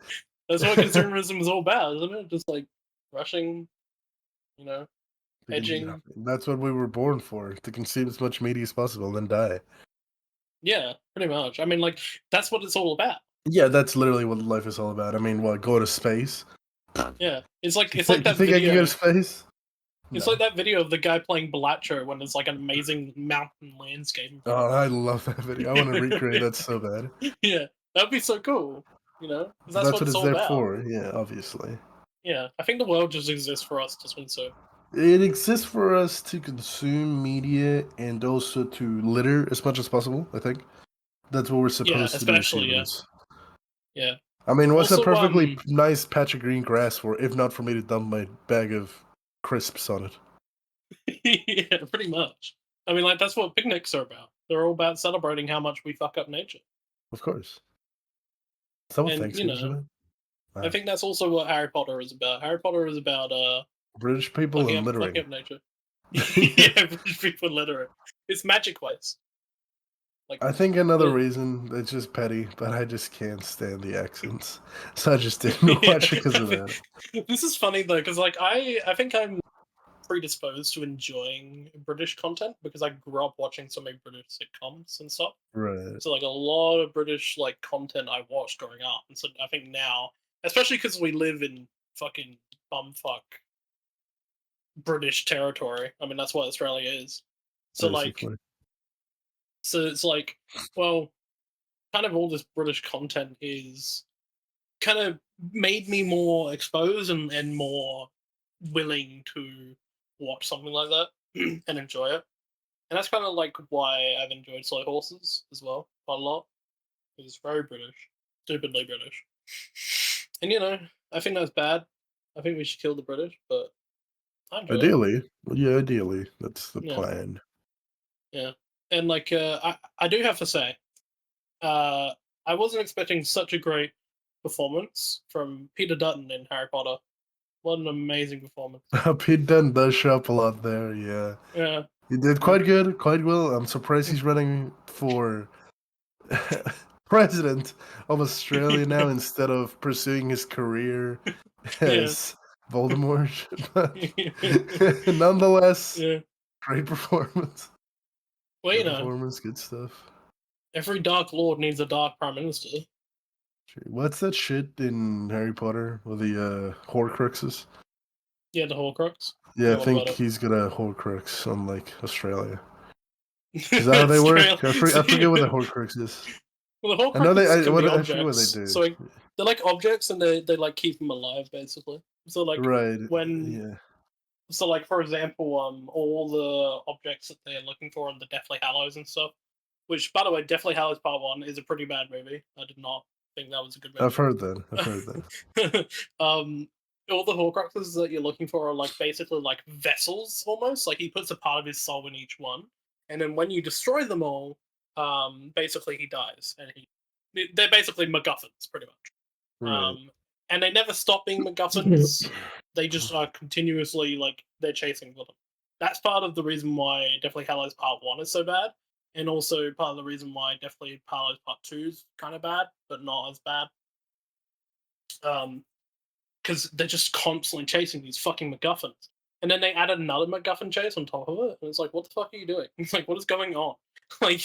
That's what consumerism is all about, isn't it? Just like rushing, edging. That's what we were born for, to consume as much media as possible, then die. Yeah, pretty much. I mean, like, that's what it's all about. Yeah, that's literally what life is all about. I mean, what, go to space? Yeah, it's like You that think I can go video. to space? It's No. like that video of the guy playing Balacho when there's like an amazing mountain landscape. In front Oh, of him. I love that video. I want to recreate that so bad. Yeah, that'd be so cool. Because That's what what it's it's all there about. for. Yeah, obviously. Yeah, I think the world just exists for us to consume. It exists for us to consume media and also to litter as much as possible, I think. That's what we're supposed to do as especially humans. yeah. I mean, what's Also, a perfectly nice patch of green grass for, if not for me to dump my bag of crisps on it? Yeah, pretty much. I mean, like, that's what picnics are about. They're all about celebrating how much we fuck up nature. Of course. Is that what And, Thanksgiving's about? I think that's also what Harry Potter is about. Harry Potter is about British people and fucking littering. up nature. Yeah, British people littering. It's magic waste. Like, I think another reason, it's just petty, but I just can't stand the accents. So I just didn't watch it because of that. This is funny though, because like I think I'm predisposed to enjoying British content because I grew up watching so many British sitcoms and stuff. Right. So like a lot of British like content I watched growing up, and so I think now, especially because we live in fucking bumfuck British territory. I mean, that's what Australia is. So Basically. so it's like, well, kind of all this British content is kind of made me more exposed and more willing to watch something like that and enjoy it. And that's kind of like why I've enjoyed Slow Horses as well quite a lot. It's very British, stupidly British. And I think that's bad. I think we should kill the British, but I enjoy it. Ideally. Well, yeah, ideally. That's the Yeah. plan. Yeah. And like I do have to say, I wasn't expecting such a great performance from Peter Dutton in Harry Potter. What an amazing performance. Pete Dunne does show up a lot there, yeah. Yeah. He did quite good, quite well. I'm surprised he's running for president of Australia now instead of pursuing his career as Voldemort. But nonetheless, great performance. Well, good performance, good stuff. Every Dark Lord needs a Dark Prime Minister. What's that shit in Harry Potter with the Horcruxes? Yeah, the Horcrux. Yeah, I think he's got a Horcrux, unlike Australia. Is that how they work? I forget what the Horcrux is. Well, the Horcruxes can be objects. I forget what they do. So they're like objects, and they like keep them alive, basically. So like So like for example, all the objects that they're looking for in the Deathly Hallows and stuff. Which, by the way, Deathly Hallows Part 1 is a pretty bad movie. I did not think that was a good I've mention. heard that. I've heard that. All the Horcruxes that you're looking for are like basically like vessels almost. Like he puts a part of his soul in each one, and then when you destroy them all, basically he dies, and they're basically MacGuffins pretty much. Right. And they never stop being MacGuffins. They just are continuously like they're chasing for them. That's part of the reason why definitely Hallows Part 1 is so bad, and also part of the reason why definitely Hallows Part 2 is kind of bad, but not as bad. Because they're just constantly chasing these fucking MacGuffins. And then they added another MacGuffin chase on top of it, and it's like, what the fuck are you doing? It's like, what is going on? Like,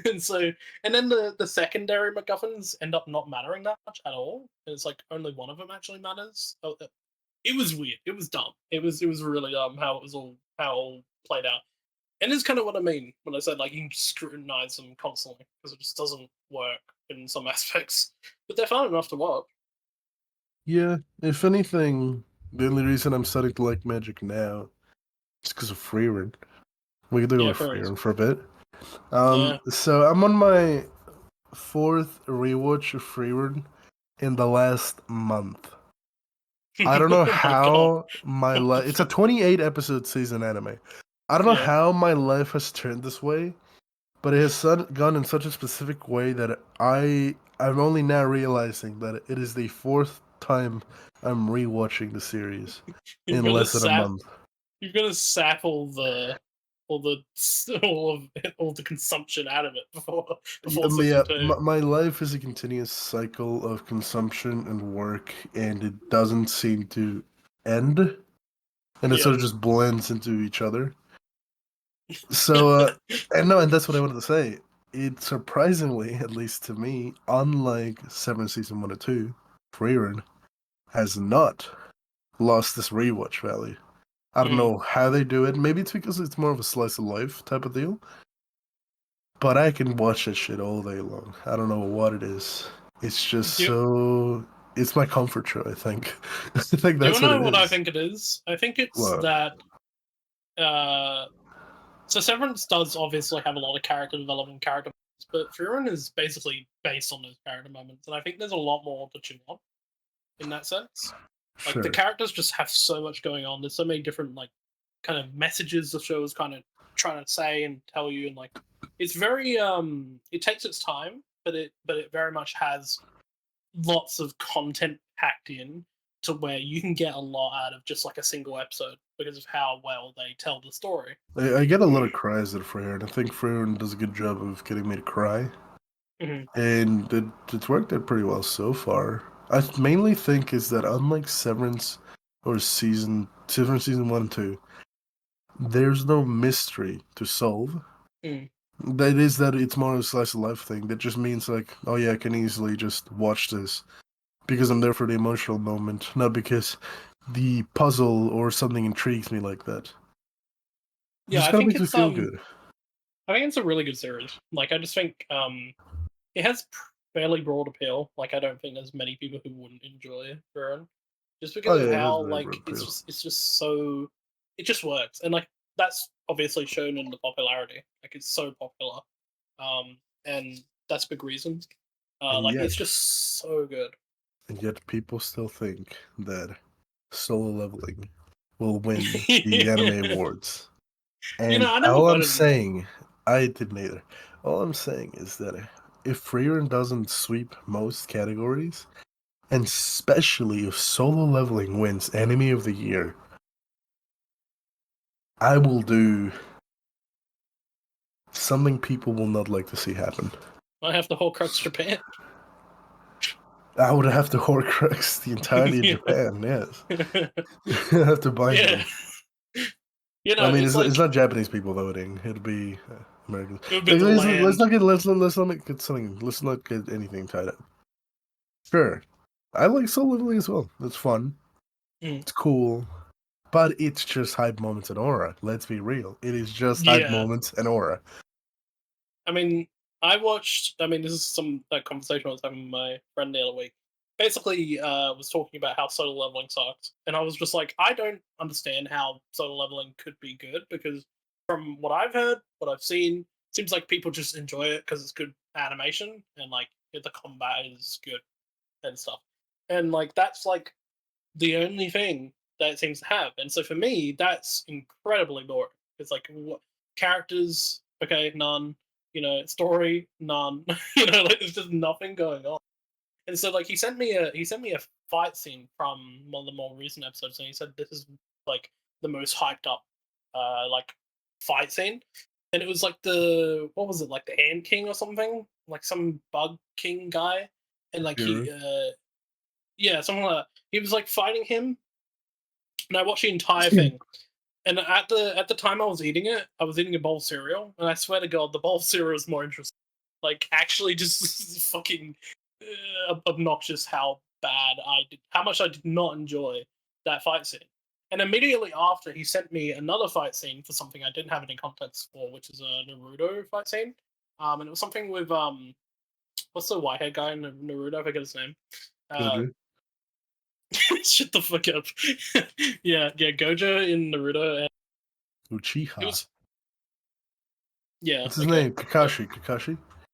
and so, and then the secondary MacGuffins end up not mattering that much at all. And it's like only one of them actually matters. It was weird. It was dumb. It was really dumb how it all played out. And it's kind of what I mean when I said like you can scrutinize them constantly because it just doesn't work in some aspects. But they're fun enough to watch. Yeah, if anything, the only reason I'm starting to like Magic now is because of frieren. We could go with frieren for a bit. So I'm on my 4th rewatch of frieren in the last month. I don't know Oh how my life. It's a 28 episode season anime. I don't know how my life has turned this way, but it has gone in such a specific way that I'm only now realizing that it is the 4th time I'm rewatching the series in less than a month. You're gonna sap all the consumption out of it before season 2. My life is a continuous cycle of consumption and work, and it doesn't seem to end, and it sort of just blends into each other. So, and that's what I wanted to say. It surprisingly, at least to me, unlike Severance Season 1 and 2, frieren has not lost this rewatch value. I don't know how they do it. Maybe it's because it's more of a slice of life type of deal. But I can watch that shit all day long. I don't know what it is. It's just so. It's my comfort show, I think. I think that's what it is. What I think it is? I think it's that. So Severance does obviously have a lot of character development, character moments, but frieren is basically based on those character moments, and I think there's a lot more to chew on in that sense. Like the characters just have so much going on. There's so many different like kind of messages the show is kind of trying to say and tell you, and like it's very it takes its time, but it very much has lots of content packed in to where you can get a lot out of just like a single episode because of how well they tell the story. I get a lot of cries at frieren. I think frieren does a good job of getting me to cry. And it's worked out pretty well so far. I mainly think is that unlike Severance or Severance Season 1 and 2, there's no mystery to solve. That is that it's more of a slice of life thing. That just means like, oh yeah, I can easily just watch this because I'm there for the emotional moment, not because the puzzle or something intrigues me like that. Yeah, I think it's feel good. I think it's a really good series. Like I just think it has fairly broad appeal. Like I don't think there's many people who wouldn't enjoy frieren, just because of how like it's just so it just works, and like that's obviously shown in the popularity. Like it's so popular, and that's a big reason. Like it's just so good. And yet people still think that solo leveling will win the anime awards. And all I'm saying, I didn't either. All I'm saying is that if frieren doesn't sweep most categories, and especially if solo leveling wins Anime of the Year, I will do something people will not like to see happen. I have to Horcrux Japan. I would have to Horcrux the entirety of Japan, yes. I have to buy them. You know, I mean, it's not Japanese people voting. It'll be Americans. Let's not get anything tied up. Sure, I like solo leveling as well. It's fun. It's cool, but it's just hype moments and aura. Let's be real. It is just hype moments and aura. I mean, this is some conversation I was having with my friend the other week. Basically, was talking about how solo leveling sucks, and I was just like, I don't understand how solo leveling could be good because from what I've heard, what I've seen, seems like people just enjoy it because it's good animation and like the combat is good. and stuff. And like that's like the only thing that it seems to have. And so for me, that's incredibly boring. It's like what characters, okay, none. Story, none. Like there's just nothing going on. And so like he sent me a fight scene from one of the more recent episodes, and he said this is like the most hyped up like fight scene. And it was like what was it, like the Ant King or something? Like some bug king guy. And like yeah, something like that. He was like fighting him, and I watched the entire thing. And at the time I was eating it, I was eating a bowl of cereal, and I swear to God, the bowl of cereal is more interesting. Like actually, just fucking obnoxious how much I did not enjoy that fight scene. And immediately after, he sent me another fight scene for something I didn't have any context for, which is a Naruto fight scene. And it was something with what's the whitehead guy in Naruto? I forget his name. Shut the fuck up. yeah, Gojo in Naruto. And Uchiha. Yeah. What's his name? Kakashi.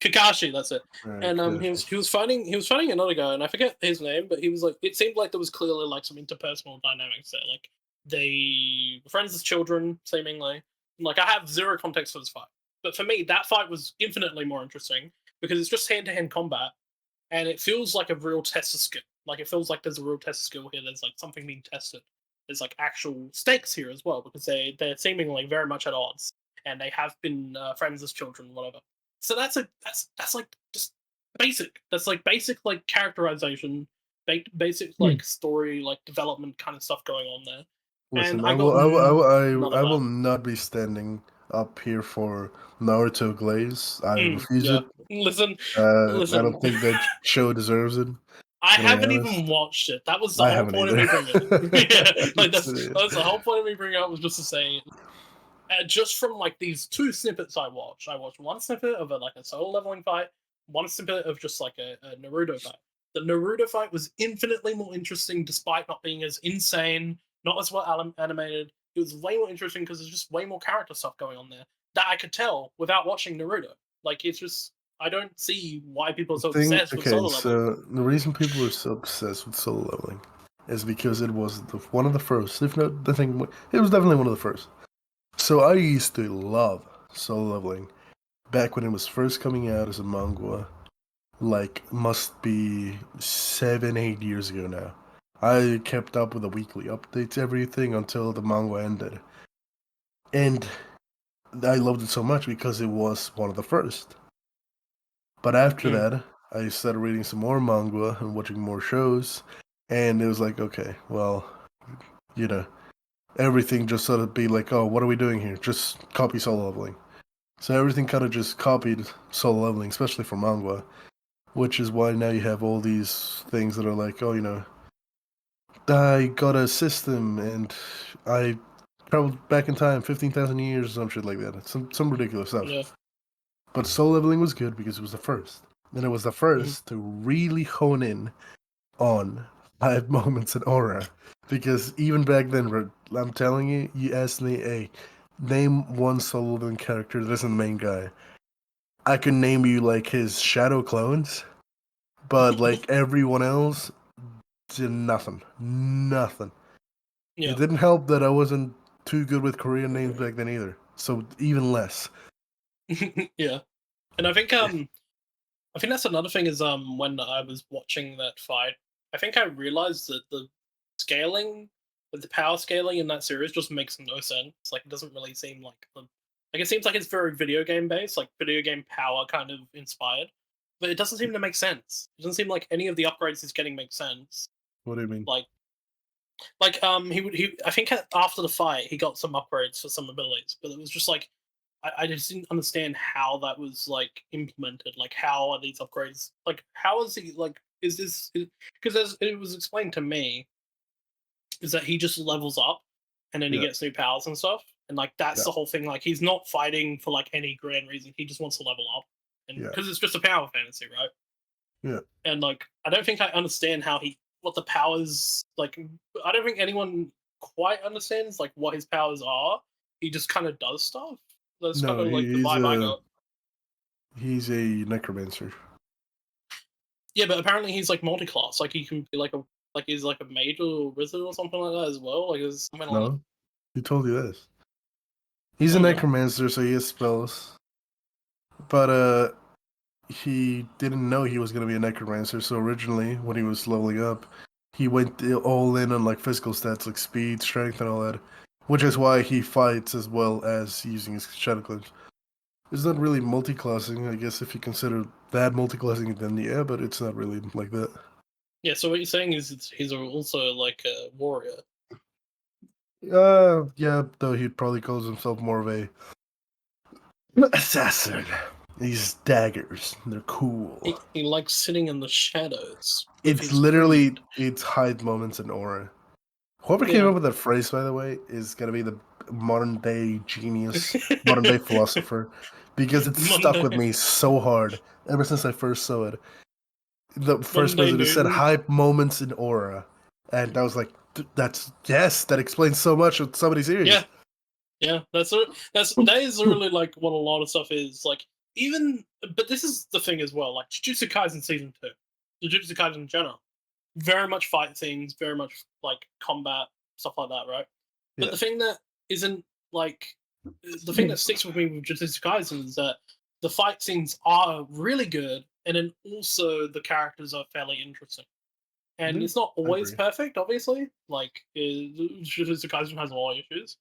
Kakashi, that's it. Right, And he was fighting another guy, and I forget his name, but he was like, it seemed like there was clearly like some interpersonal dynamics there. Like they were friends as children, seemingly. Like I have zero context for this fight, but for me, that fight was infinitely more interesting because it's just hand-to-hand combat, and it feels like a real test of skill. Like it feels like there's a real test of skill here. There's like something being tested. There's like actual stakes here as well because they're seemingly very much at odds, and they have been friends as children, whatever. So that's like just basic. That's like basic like characterization, basic like story like development kind of stuff going on there. Listen, And I will not be standing up here for Naruto Glaze. I refuse it. Listen, I don't think that show deserves it. I haven't even watched it. That was the whole point of me bringing it. Yeah, like that's the whole point of me bringing it up was just to say, just from like these two snippets I watched one snippet of a solo leveling fight, one snippet of just like a Naruto fight. The Naruto fight was infinitely more interesting despite not being as insane, not as well animated. It was way more interesting because there's just way more character stuff going on there that I could tell without watching Naruto. Like it's just I don't see why people are so obsessed with solo leveling. So the reason people are so obsessed with solo leveling is because it was one of the first, if not the thing, it was definitely one of the first. So I used to love solo leveling back when it was first coming out as a manga, like must be 7-8 years ago now. I kept up with the weekly updates, everything until the manga ended. And I loved it so much because it was one of the first. But after that, I started reading some more manga and watching more shows, and it was like, okay, well, everything just sort of be like, oh, what are we doing here? Just copy solo leveling. So everything kind of just copied solo leveling, especially for manga, which is why now you have all these things that are like, oh, I got a system and I traveled back in time 15,000 years or some shit like that. Some ridiculous stuff. Yeah. But solo leveling was good because it was the first. And it was the first to really hone in on 5 moments in aura. Because even back then, I'm telling you, you asked me, hey, name one solo leveling character that isn't the main guy. I could name you like his shadow clones, but like everyone else did nothing. Nothing. Yeah. It didn't help that I wasn't too good with Korean names back then either. So even less. Yeah. And I think that's another thing is when I was watching that fight, I think I realized that the scaling, the power scaling in that series just makes no sense. Like it doesn't really seem like it seems like it's very video game based, like video game power kind of inspired. But it doesn't seem to make sense. It doesn't seem like any of the upgrades he's getting make sense. What do you mean? Like he I think after the fight he got some upgrades for some abilities, but it was just like I just didn't understand how that was like implemented. Like how are these upgrades? Like how is he like? Is this because as it was explained to me, is that he just levels up and then he gets new powers and stuff, and like that's the whole thing. Like he's not fighting for like any grand reason. He just wants to level up, and because it's just a power fantasy, right? Yeah. And like I don't think I understand what the powers like. I don't think anyone quite understands like what his powers are. He just kind of does stuff. That's kind of like the vibe I got. He's a necromancer. Yeah, but apparently he's like multi-class. Like he can be he's like a mage or wizard or something like that as well. Like there's something like that. No, who told you this? He's a necromancer, so he has spells. But he didn't know he was gonna be a necromancer. So originally, when he was leveling up, he went all in on like physical stats, like speed, strength, and all that. Which is why he fights as well as using his shadow cleanse. It's not really multi-classing, I guess. If you consider that multi-classing, then yeah, but it's not really like that. Yeah. So what you're saying is he's also like a warrior. Yeah, though he probably calls himself more of a assassin. These daggers, they're cool. He likes sitting in the shadows. It's literally its hide moments and aura. Whoever came up with that phrase, by the way, is gonna be the modern day genius, modern day philosopher, because it's stuck with me so hard ever since I first saw it. The first person who said hype moments in aura, and I was like, that explains so much of somebody's series. Yeah, that is really like what a lot of stuff is like. But this is the thing as well. Like Jujutsu Kaisen season 2, Jujutsu Kaisen in general, very much fight scenes, very much like combat stuff like that, right? But the thing that isn't like the thing that sticks with me with Jujutsu Kaisen is that the fight scenes are really good, and then also the characters are fairly interesting. And it's not always perfect, obviously. Like Jujutsu Kaisen has a lot of issues,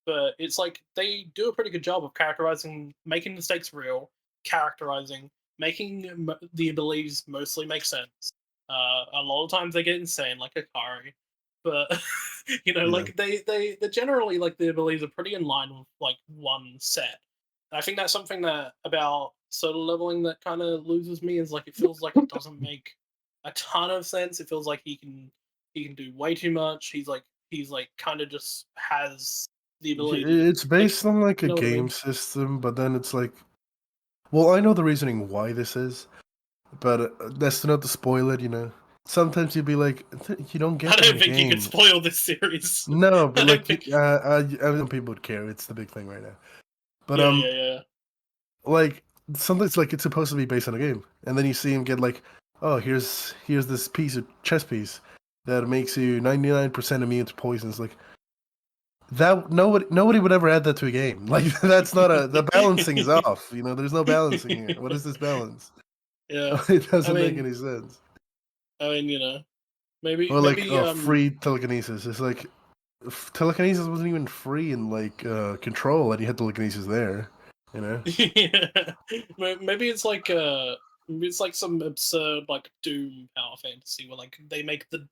but it's like they do a pretty good job of characterizing, making the stakes real, characterizing, making the abilities mostly make sense. A lot of times they get insane, like Akari, but like they generally like the abilities are pretty in line with like one set. And I think that's something that about solo leveling that kind of loses me is like it feels like it doesn't make a ton of sense. It feels like he can do way too much. He's like kind of just has the ability. It's based on like a game system, but then it's like, well, I know the reasoning why this is, but that's not to spoil it. Sometimes you'd be like, you don't get. I don't think you could spoil this series. No, but like, I don't people would care. It's the big thing right now. But yeah. Like sometimes like it's supposed to be based on a game, and then you see him get like, oh, here's this piece of chess piece that makes you 99% immune to poisons. Like that, nobody would ever add that to a game. Like that's not the balancing is off. There's no balancing here. What is this balance? Yeah, it doesn't make any sense. I mean, maybe or like maybe, free telekinesis. It's like telekinesis wasn't even free in like Control, and you had telekinesis there. Yeah, maybe it's like some absurd like Doom power fantasy where like they make the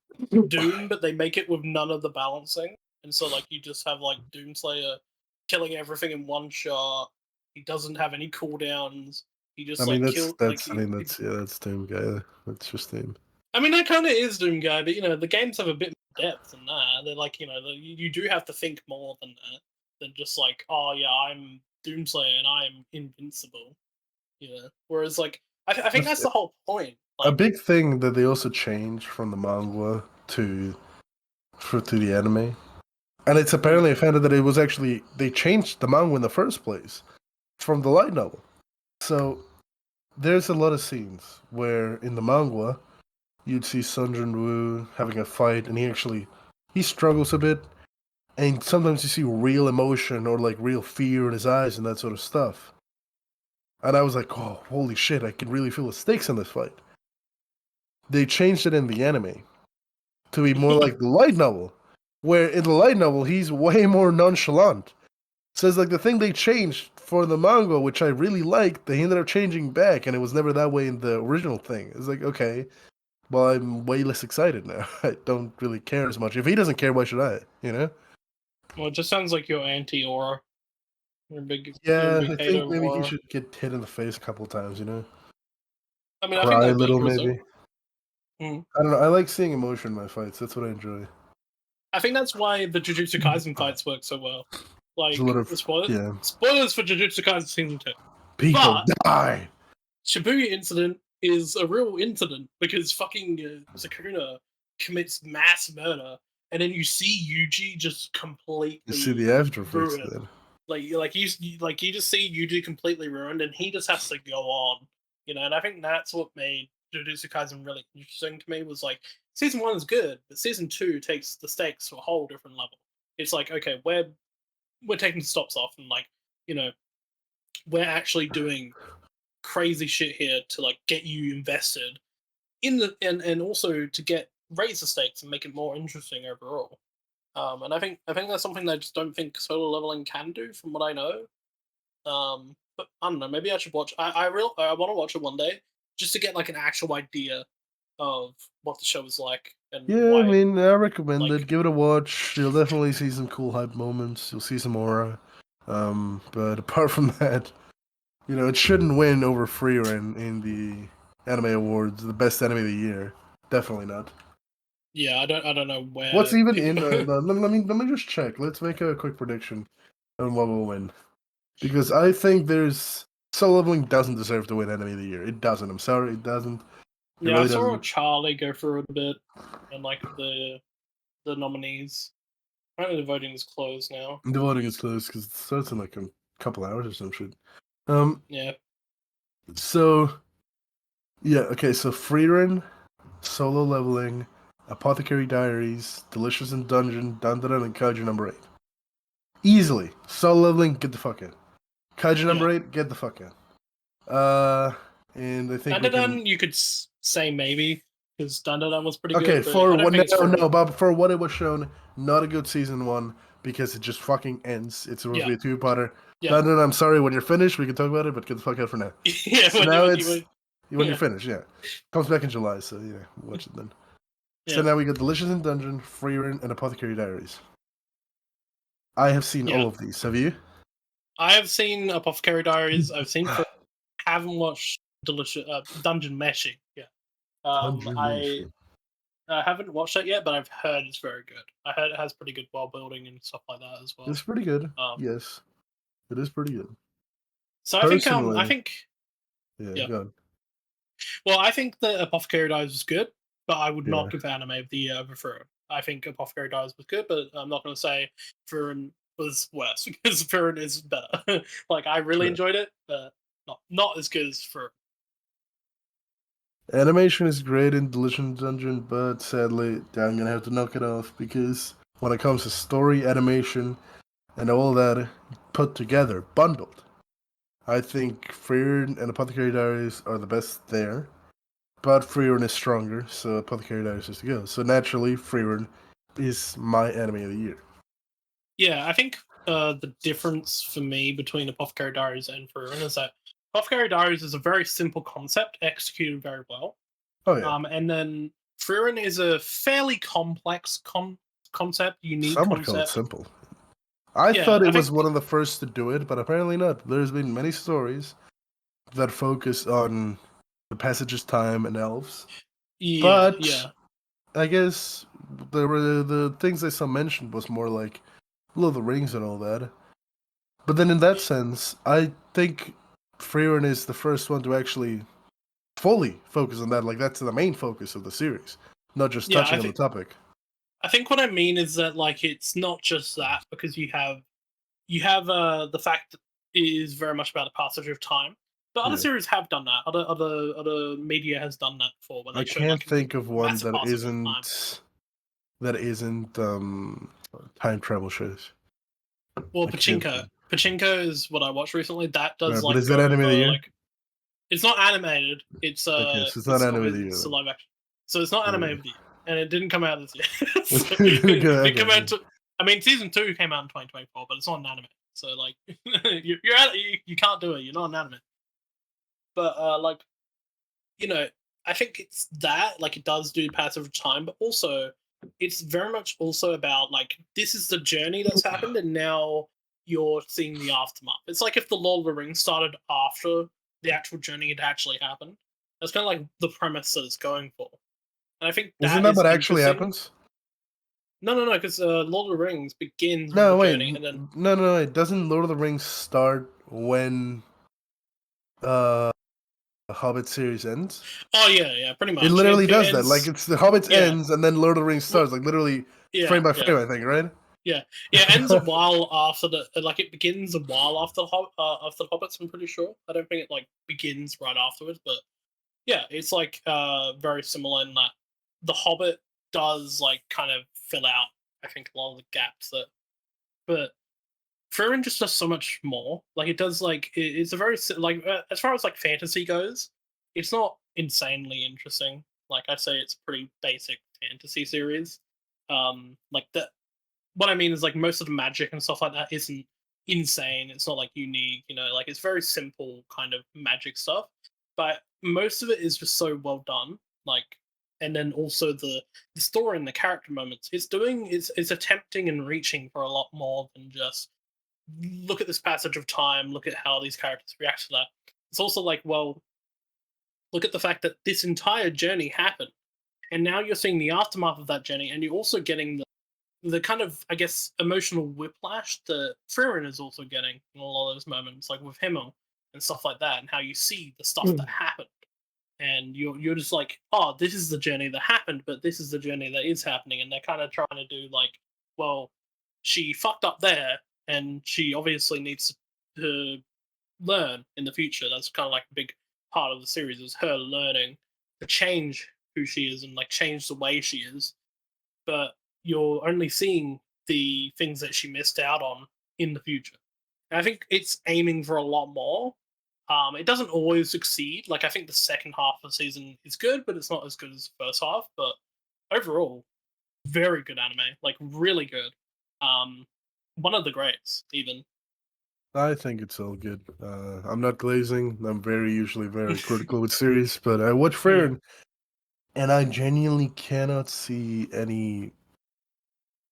Doom, but they make it with none of the balancing, and so like you just have like Doomslayer killing everything in one shot. He doesn't have any cooldowns. He just that's Doom guy. That's just Doom. I mean, that kind of is Doom guy, but the games have a bit more depth than that. They're like you do have to think more than that than just like, oh yeah, I'm Doomslayer and I'm invincible. Whereas like I think that's the whole point. A big thing that they also changed from the manga to the anime, and it's apparently I found out that it was actually they changed the manga in the first place from the light novel. So there's a lot of scenes where in the manga you'd see Sun Jin-woo having a fight, and he struggles a bit, and sometimes you see real emotion or like real fear in his eyes and that sort of stuff. And I was like, oh, holy shit, I can really feel the stakes in this fight. They changed it in the anime to be more like the light novel, where in the light novel, he's way more nonchalant. So it's like the thing they changed for the manga, which I really liked, they ended up changing back, and it was never that way in the original thing. It's like, okay, well, I'm way less excited now. I don't really care as much. If he doesn't care, why should I? Well, it just sounds like you're anti-Aura. I think maybe he should get hit in the face a couple of times, I mean, cry a little, maybe. I don't know. I like seeing emotion in my fights. That's what I enjoy. I think that's why the Jujutsu Kaisen fights work so well. Like, spoilers for Jujutsu Kaisen Season 2. People die! Shibuya incident is a real incident because fucking Sukuna commits mass murder, and then you see Yuji just completely. You see the after effects then. Like you just see Yuji completely ruined, and he just has to go on, And I think that's what made Jujutsu Kaisen really interesting to me was like season 1 is good, but season 2 takes the stakes to a whole different level. It's like, okay, we're taking stops off, and like, you know, we're actually doing crazy shit here to like get you invested in the and also to raise the stakes and make it more interesting overall. And I think that's something that I just don't think solo leveling can do, from what I know. But I don't know. Maybe I should watch. I want to watch it one day just to get like an actual idea of what the show is like and Yeah, I why. mean, I recommend Like, it. Give it a watch. You'll definitely see some cool hype moments. You'll see some aura. But apart from that, you know, it shouldn't win over Frieren in the anime awards, the best anime of the year. Definitely not. yeah, I don't know What's where. even in? Let me just check. Let's make a quick prediction on what will win, because I think there's Solo Leveling doesn't deserve to win anime of the year. It doesn't. I'm sorry, it doesn't. It Yeah, I really saw doesn't. Charlie go through it a bit, and like the nominees. Apparently, the voting is closed now. The voting is closed because it starts in like a couple hours or some shit. Yeah, So yeah, okay. So Frieren, Solo Leveling, Apothecary Diaries, Delicious in Dungeon, Dandadan, and Kaiju number 8. Easily. Solo Leveling, get the fuck in. Kaiju number 8, get the fuck in. And I think we can. Dandadan, you could say maybe because Dandadan was pretty Okay, good, but I don't think it's for. but for what it was shown, not a good season 1 because it just fucking ends. It's supposed to be a two-parter. Yeah. Dandadan, I'm sorry, when you're finished, we can talk about it, but get the fuck out for now. Yeah, So when now you- it's when- when you're yeah. finished, yeah. Comes back in July, so yeah, watch it then. So Yeah. now we got Delicious in Dungeon, Frieren, and Apothecary Diaries. I have seen Yeah. all of these. Have you? I have seen Apothecary Diaries. I've seen. Haven't watched Delicious Dungeon Meshing. Yeah. I haven't watched that yet, but I've heard it's very good. I heard it has pretty good world building and stuff like that as well. It's pretty good. Yes, it is pretty good. So Personally, I think yeah. Go on. Well, I think that Apothecary Diaries was good, but I would Yeah. not give Anime of the Year over Frieren. I think Apothecary Diaries was good, but I'm not going to say Frieren was worse because Frieren is better. Like, I really Sure. enjoyed it, but not as good as Frieren. Animation is great in Delicious Dungeon, but sadly, I'm gonna have to knock it off because when it comes to story, animation, and all that put together, bundled, I think Frieren and Apothecary Diaries are the best there. But Frieren is stronger, so Apothecary Diaries is to go. So naturally, Frieren is my anime of the year. Yeah, I think the difference for me between Apothecary Diaries and Frieren is that Apothecary Diaries is a very simple concept executed very well. Oh yeah. And then Frieren is a fairly complex concept, unique Some would call it concept. simple. I Yeah, thought I it was think- one of the first to do it, but apparently not. There's been many stories that focus on the passage's time and elves. Yeah, But yeah. I guess the things I saw mentioned was more like Lord of the Rings and all that. But then in that sense, I think Frieren is the first one to actually fully focus on that. Like that's the main focus of the series, not just Yeah, touching on the topic. I think what I mean is that like it's not just that because you have the fact that it is very much about the passage of time. But other Yeah. series have done that. Other media has done that before when they I show can't like think of one massive that passage of time. isn't time travel shows. Well, I can't Pachinko. think. Pachinko is what I watched recently. That does Right, like but is that anime of the year? like it's not animated. It's Okay, so it's not anime of the year, It's a then. live action. So it's not anime Okay. of the year, and it didn't come out this year. So Okay, it came out. okay. I mean, season 2 came out in 2024, but it's not an anime. So like, you can't do it. You're not an anime. But like, you know, I think it's that like it does do passive time, but also it's very much also about like this is the journey that's happened, and now you're seeing the aftermath. It's like if the Lord of the Rings started after the actual journey had actually happened. That's kind of like the premise that it's going for, and I think Isn't that is what actually interesting. happens? No, because Lord of the Rings begins No, with the wait. journey, and then No. It doesn't Lord of the Rings start when the Hobbit series ends? oh yeah, pretty much. It literally does that. ends- Like it's the Hobbit yeah. ends and then Lord of the Rings starts. Like literally frame by frame, I think, right? Yeah, it ends a while after it begins a while after the Hobbits. I'm pretty sure. I don't think it like begins right afterwards, but Yeah, it's like very similar in that The Hobbit does like kind of fill out, I think, a lot of the gaps that, but frieren just does so much more. Like it does like it's a very like as far as like fantasy goes, it's not insanely interesting. Like I'd say it's a pretty basic fantasy series. Like the what I mean is like most of the magic and stuff like that isn't insane. It's not like unique, you know, like it's very simple kind of magic stuff. But most of it is just so well done. Like and then also the story and the character moments. It's attempting and reaching for a lot more than just look at this passage of time, look at how these characters react to that. It's also like, well, look at the fact that this entire journey happened. And now you're seeing the aftermath of that journey, and you're also getting the kind of, I guess, emotional whiplash that frieren is also getting in a lot of those moments, like with himmel and stuff like that, and how you see the stuff that happened. And you're just like, oh, this is the journey that happened, but this is the journey that is happening. And they're kind of trying to do like, well, she fucked up there, and she obviously needs to learn in the future. That's kind of like a big part of the series is her learning to change who she is and like change the way she is. But you're only seeing the things that she missed out on in the future. And I think it's aiming for a lot more. It doesn't always succeed. Like I think the second half of the season is good, but it's not as good as the first half. But overall, very good anime. Like really good. One of the greats, even. I think it's all good. I'm not glazing. I'm usually very critical with series, but I watch frieren, and I genuinely cannot see any.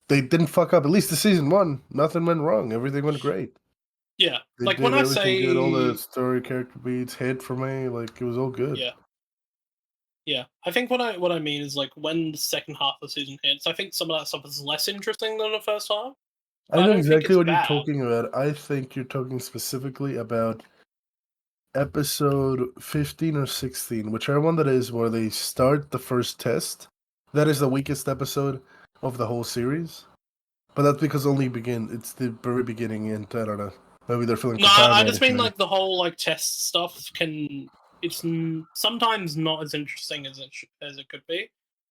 They didn't fuck up. At least the season one, nothing went wrong. Everything went great. Yeah, They like did when I everything say good. All the story character beats hit for me. Like it was all good. yeah, yeah. I think what I mean is like when the second half of the season hits, I think some of that stuff is less interesting than the first half. I But I know don't think exactly it's what you're bad. talking about. I think you're talking specifically about episode 15 or 16, whichever one that is, where they start the first test. That is the weakest episode of the whole series. But that's because it's the very beginning, and I don't know. Maybe they're feeling No, for time I just mean management. like the whole like test stuff can it's sometimes not as interesting as as it could be,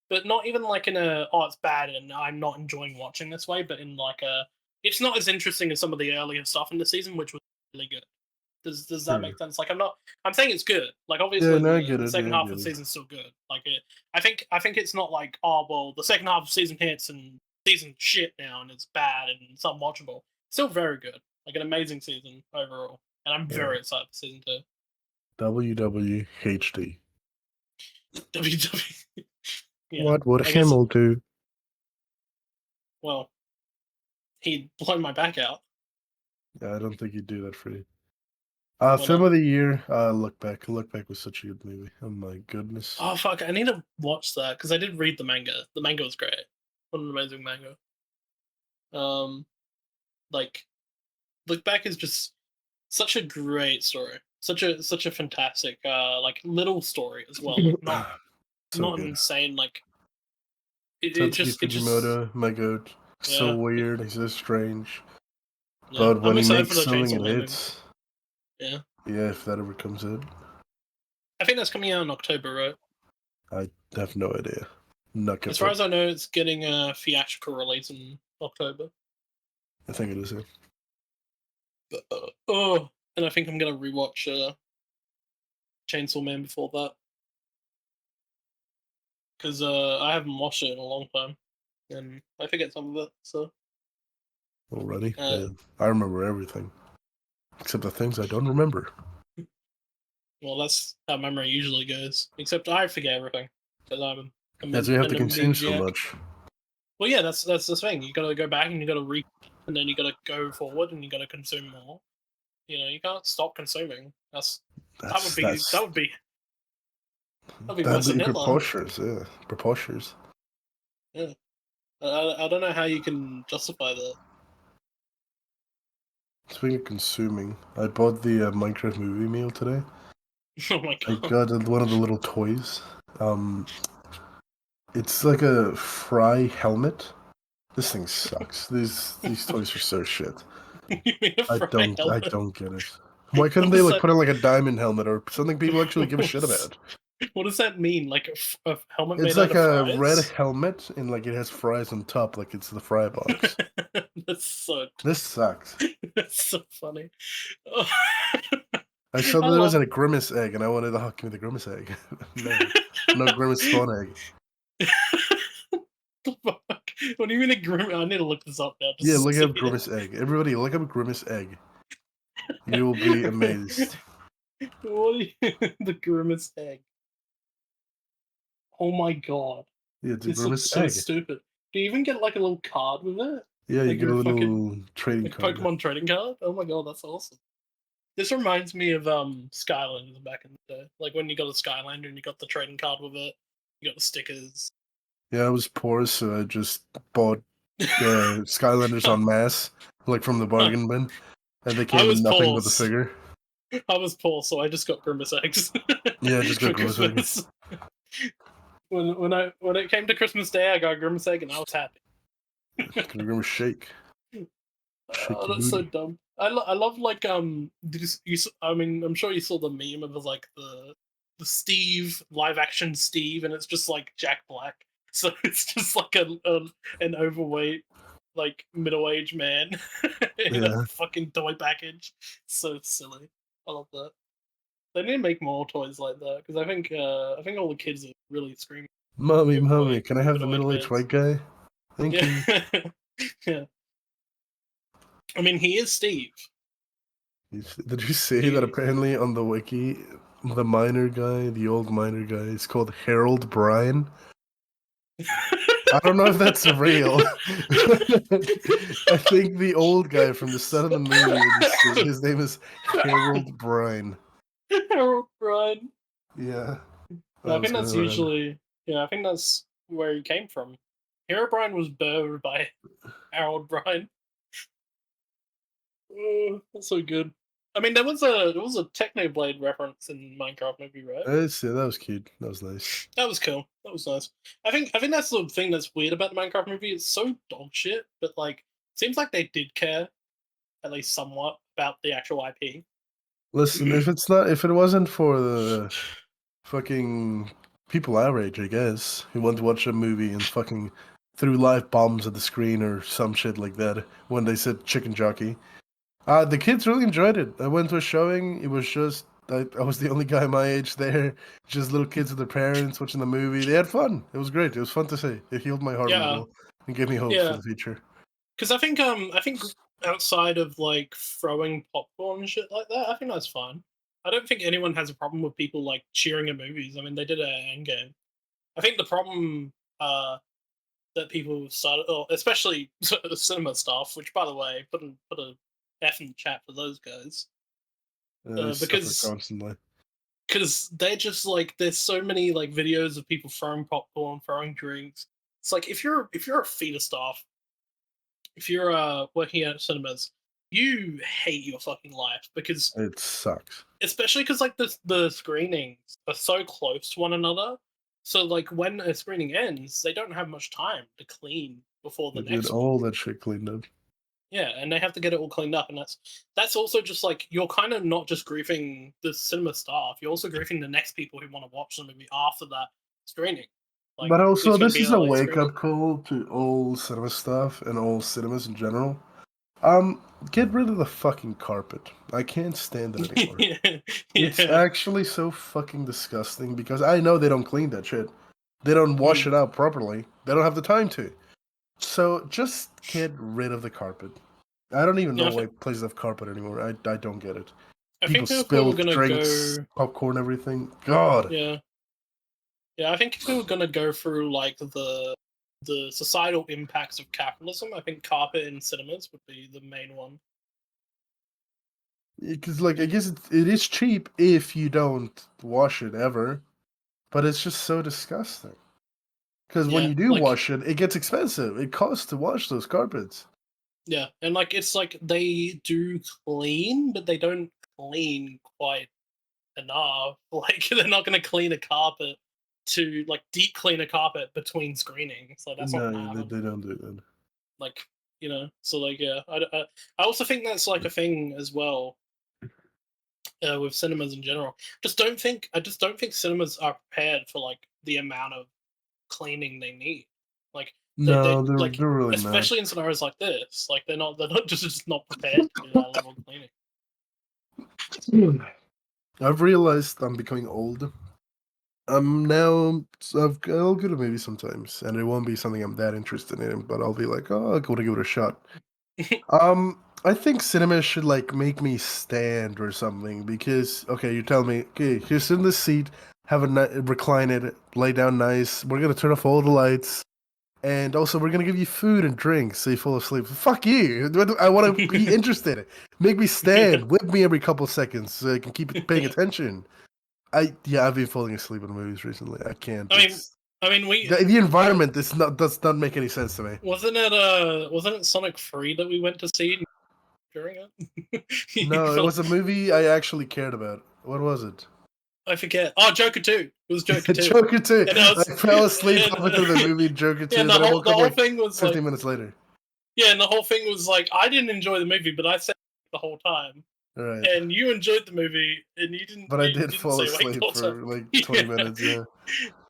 but not even like in a oh it's bad and I'm not enjoying watching this way, but in like a it's not as interesting as some of the earlier stuff in the season, which was really good. Does that Sure. make sense? Like I'm saying it's good. Like Yeah, obviously no, I get the it. Yeah, second I half get of the it. season's still good. Like I think it's not like oh well the second half of the season hits and season shit now and it's bad and it's unwatchable. Still very good. Like an amazing season overall, and I'm Yeah. very excited for season 2. WWHD. WWE. Yeah, What would I guess. Himmel do? Well, he'd blow my back out. Yeah, I don't think he'd do that for you. Why Film not? of the year. Look Back. Look Back was such a good movie. Oh my goodness. Oh fuck! I need to watch that because I did read the manga. The manga was great. What an amazing manga. Um, like Look Back is just such a great story. Such a fantastic like little story as well. Like So not good. insane. Like Tatsuki it just Fujimoto, my god. So yeah. weird. He's so strange. Yeah. But when I'm he excited for makes the something, Chainsaw it Man movie. hits. Yeah. Yeah, if that ever comes out. I think that's coming out in October, right? I have no idea. Not As far confirmed. as I know, it's getting a theatrical release in October. I think it is. Yeah. But, oh, and I think I'm gonna rewatch Chainsaw Man before that because I haven't watched it in a long time, and I forget some of it. So, Already. uh, Yeah. I remember everything. Except the things I don't remember. well, that's how memory usually goes. Except I forget everything because I'm Because we have an to consume so amnesiac. much. Well, yeah, that's the thing. You got to go back and you got to and then you got to go forward and you got to consume more. You know, you can't stop consuming. That would be That's that'd be worse that'd than be Hitler. preposterous, yeah. Preposterous. Yeah, I don't know how you can justify that. Speaking of consuming, I bought the Minecraft movie meal today. Oh my I god. got one of the little toys. It's like a fry helmet. This thing sucks. These toys are so shit. You mean a I fry don't helmet? get it. Why couldn't What they does like that? put on like a diamond helmet or something people actually give a shit about? What does that mean? Like a helmet It's made out like of a red fries? helmet, and like it has fries on top, like it's the fry box. That's so This sucks. that's so funny. I saw I that there was love a grimace egg, and I wanted to give me the grimace egg. No, no grimace spawn egg. the fuck? What do you mean a grimace? I need to look this up now. Yeah, Just look to up see it. grimace egg. Everybody, look up grimace egg. You will be amazed. What do you, the grimace egg? Oh my god. Yeah, it's a This looks grimace so egg. stupid. Do you even get like a little card with it? Yeah, you Like get a your fucking little trading like card. Pokemon trading card? Oh my god, that's awesome. This reminds me of Skylanders back in the day. Like when you got a Skylander and you got the trading card with it, you got the stickers. Yeah, I was poor, so I just bought Skylanders en masse, like from the bargain bin, and they I came with was nothing poor. but the figure. I was poor, so I just got Grimace eggs Yeah, I just for got grimace egg. Christmas. When it came to Christmas Day, I got a Grimace egg and I was happy. Grimace shake. Shake Oh, your that's so booty. dumb. I love like did I mean I'm sure you saw the meme of like the Steve live action Steve and it's just like Jack Black. So it's just like an overweight like middle aged man in a Yeah. fucking toy package. So silly. I love that. They need to make more toys like that because I think all the kids are really screaming Mommy, mommy, overweight can I have the middle-aged middle-aged mans. white guy? Thank you. Yeah. Yeah. I mean he is Steve. Did you see that He, apparently on the wiki, the miner guy, the old miner guy, is called Harold Bryan? I don't know if that's real. I think the old guy from the start of the movie, his name is Harold Bryan. Harold Bryan. Yeah, I that was think going that's around. usually I think that's where he came from. Hero Bryan was birthed by Harold Bryan. Oh, that's so good. I mean, there was a Technoblade reference in Minecraft movie, right? Yeah, that was cute. That was nice. That was cool. That was nice. I think that's the thing that's weird about the Minecraft movie. It's so dog shit, but like, seems like they did care at least somewhat about the actual IP. Listen, if it wasn't for the fucking people our age, I guess, who want to watch a movie and fucking threw live bombs at the screen or some shit like that when they said chicken jockey. The kids really enjoyed it. I went to a showing. It was just I was the only guy my age there. Just little kids with their parents watching the movie. They had fun. It was great. It was fun to see. It healed my heart a Yeah, little and gave me hope for yeah. the future. Because I think outside of like throwing popcorn and shit like that, I think that's fine. I don't think anyone has a problem with people like cheering at movies. I mean, they did it at Endgame. I think the problem that people started, or especially the cinema staff, which by the way, put a F in the chat for those guys, I suffer because constantly. they're just like there's so many like videos of people throwing popcorn, throwing drinks. It's like if you're a theater staff, if you're working at cinemas, you hate your fucking life because It sucks. especially because like the screenings are so close to one another. So like when a screening ends, they don't have much time to clean before the I get next one. all that shit cleaned up. Yeah, and they have to get it all cleaned up, and that's also just like you're kind of not just griefing the cinema staff, you're also griefing the next people who want to watch the movie after that screening. Like But also, it's going to this be is a a late wake screening. up call to all cinema stuff and all cinemas in general. Get rid of the fucking carpet. I can't stand it anymore. Yeah, It's yeah. actually so fucking disgusting because I know they don't clean that shit. They don't wash Mm. it out properly. They don't have the time to. So just get rid of the carpet. I don't even Yeah, know why places have carpet anymore. I don't get it. I People think people spill are gonna drinks, go. popcorn, everything. God. Yeah, yeah. I think if we were gonna go through like the societal impacts of capitalism, I think carpet in cinemas would be the main one. Because, like, I guess it is cheap if you don't wash it ever, but it's just so disgusting. Because when Yeah, you do like wash it, it gets expensive. It costs to wash those carpets. yeah, and like it's like they do clean, but they don't clean quite enough. Like they're not gonna clean a carpet to like deep clean a carpet between screenings. Like that's not No, gonna happen. they don't do that. Like so like yeah, I also think that's like a thing as well. with cinemas in general. I just don't think cinemas are prepared for like the amount of cleaning they need. Like No, like they're really not. especially in scenarios like this, like they're not just not prepared to do that level of cleaning. I've realized I'm becoming old. Now I'll go to movies sometimes, and it won't be something I'm that interested in, but I'll be like, oh, I'll go to give it a shot. I think cinema should like make me stand or something because okay, you tell me, okay, here sit in the seat, recline it, lay down nice. We're gonna turn off all the lights, and also we're gonna give you food and drinks so you fall asleep. Fuck you! I want to be interested. Make me stand, whip me every couple seconds so I can keep paying attention. I've been falling asleep in movies recently. I can't. I mean, The environment does not make any sense to me. Wasn't it Sonic 3 that we went to see during it? No, it was a movie I actually cared about. What was it? I forget. Oh, Joker 2. It was Joker 2. Joker 2. I fell asleep and, halfway through the movie Joker 2, and then I woke up like thing was 15 minutes later. Yeah, and the whole thing was like, I didn't enjoy the movie, but I said the whole time. Right. And you enjoyed the movie, and you didn't. But I did fall asleep for like 20 minutes. Yeah.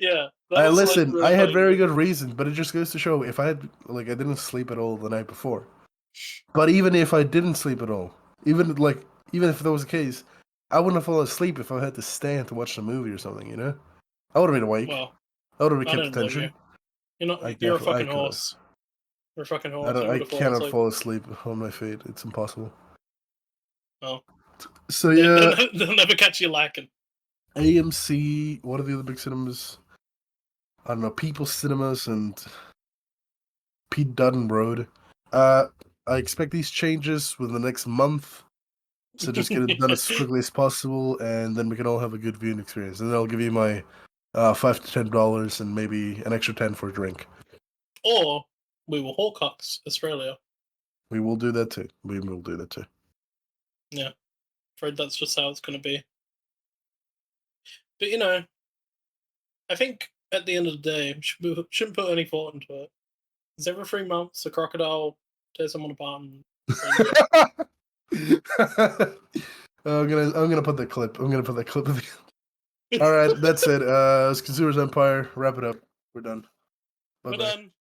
Yeah. Listen, really I had very good reason, but it just goes to show if I didn't sleep at all the night before. But even if I didn't sleep at all, even if that was the case, I wouldn't have fallen asleep if I had to stand to watch the movie or something. You know, I would have been awake. Well, I would have kept attention. You're a fucking horse. You're a fucking horse. I cannot fall asleep on my feet. It's impossible. Oh. So yeah, they'll never catch you lacking. AMC. What are the other big cinemas? I don't know. People's Cinemas and Pete Dutton Road. I expect these changes within the next month. So just get it done as quickly as possible, and then we can all have a good viewing experience. And then I'll give you my $5 to $10 and maybe an extra 10 for a drink. Or we will Horcrux Australia. We will do that too. We will do that too. Yeah, afraid that's just how it's going to be. But you know, I think at the end of the day, we shouldn't put any thought into it. Because every 3 months, a crocodile tears someone apart. I'm gonna put the clip. I'm gonna put that clip. All right, that's it. It's Consoomer Empire. Wrap it up. We're done. Bye-bye. We're done.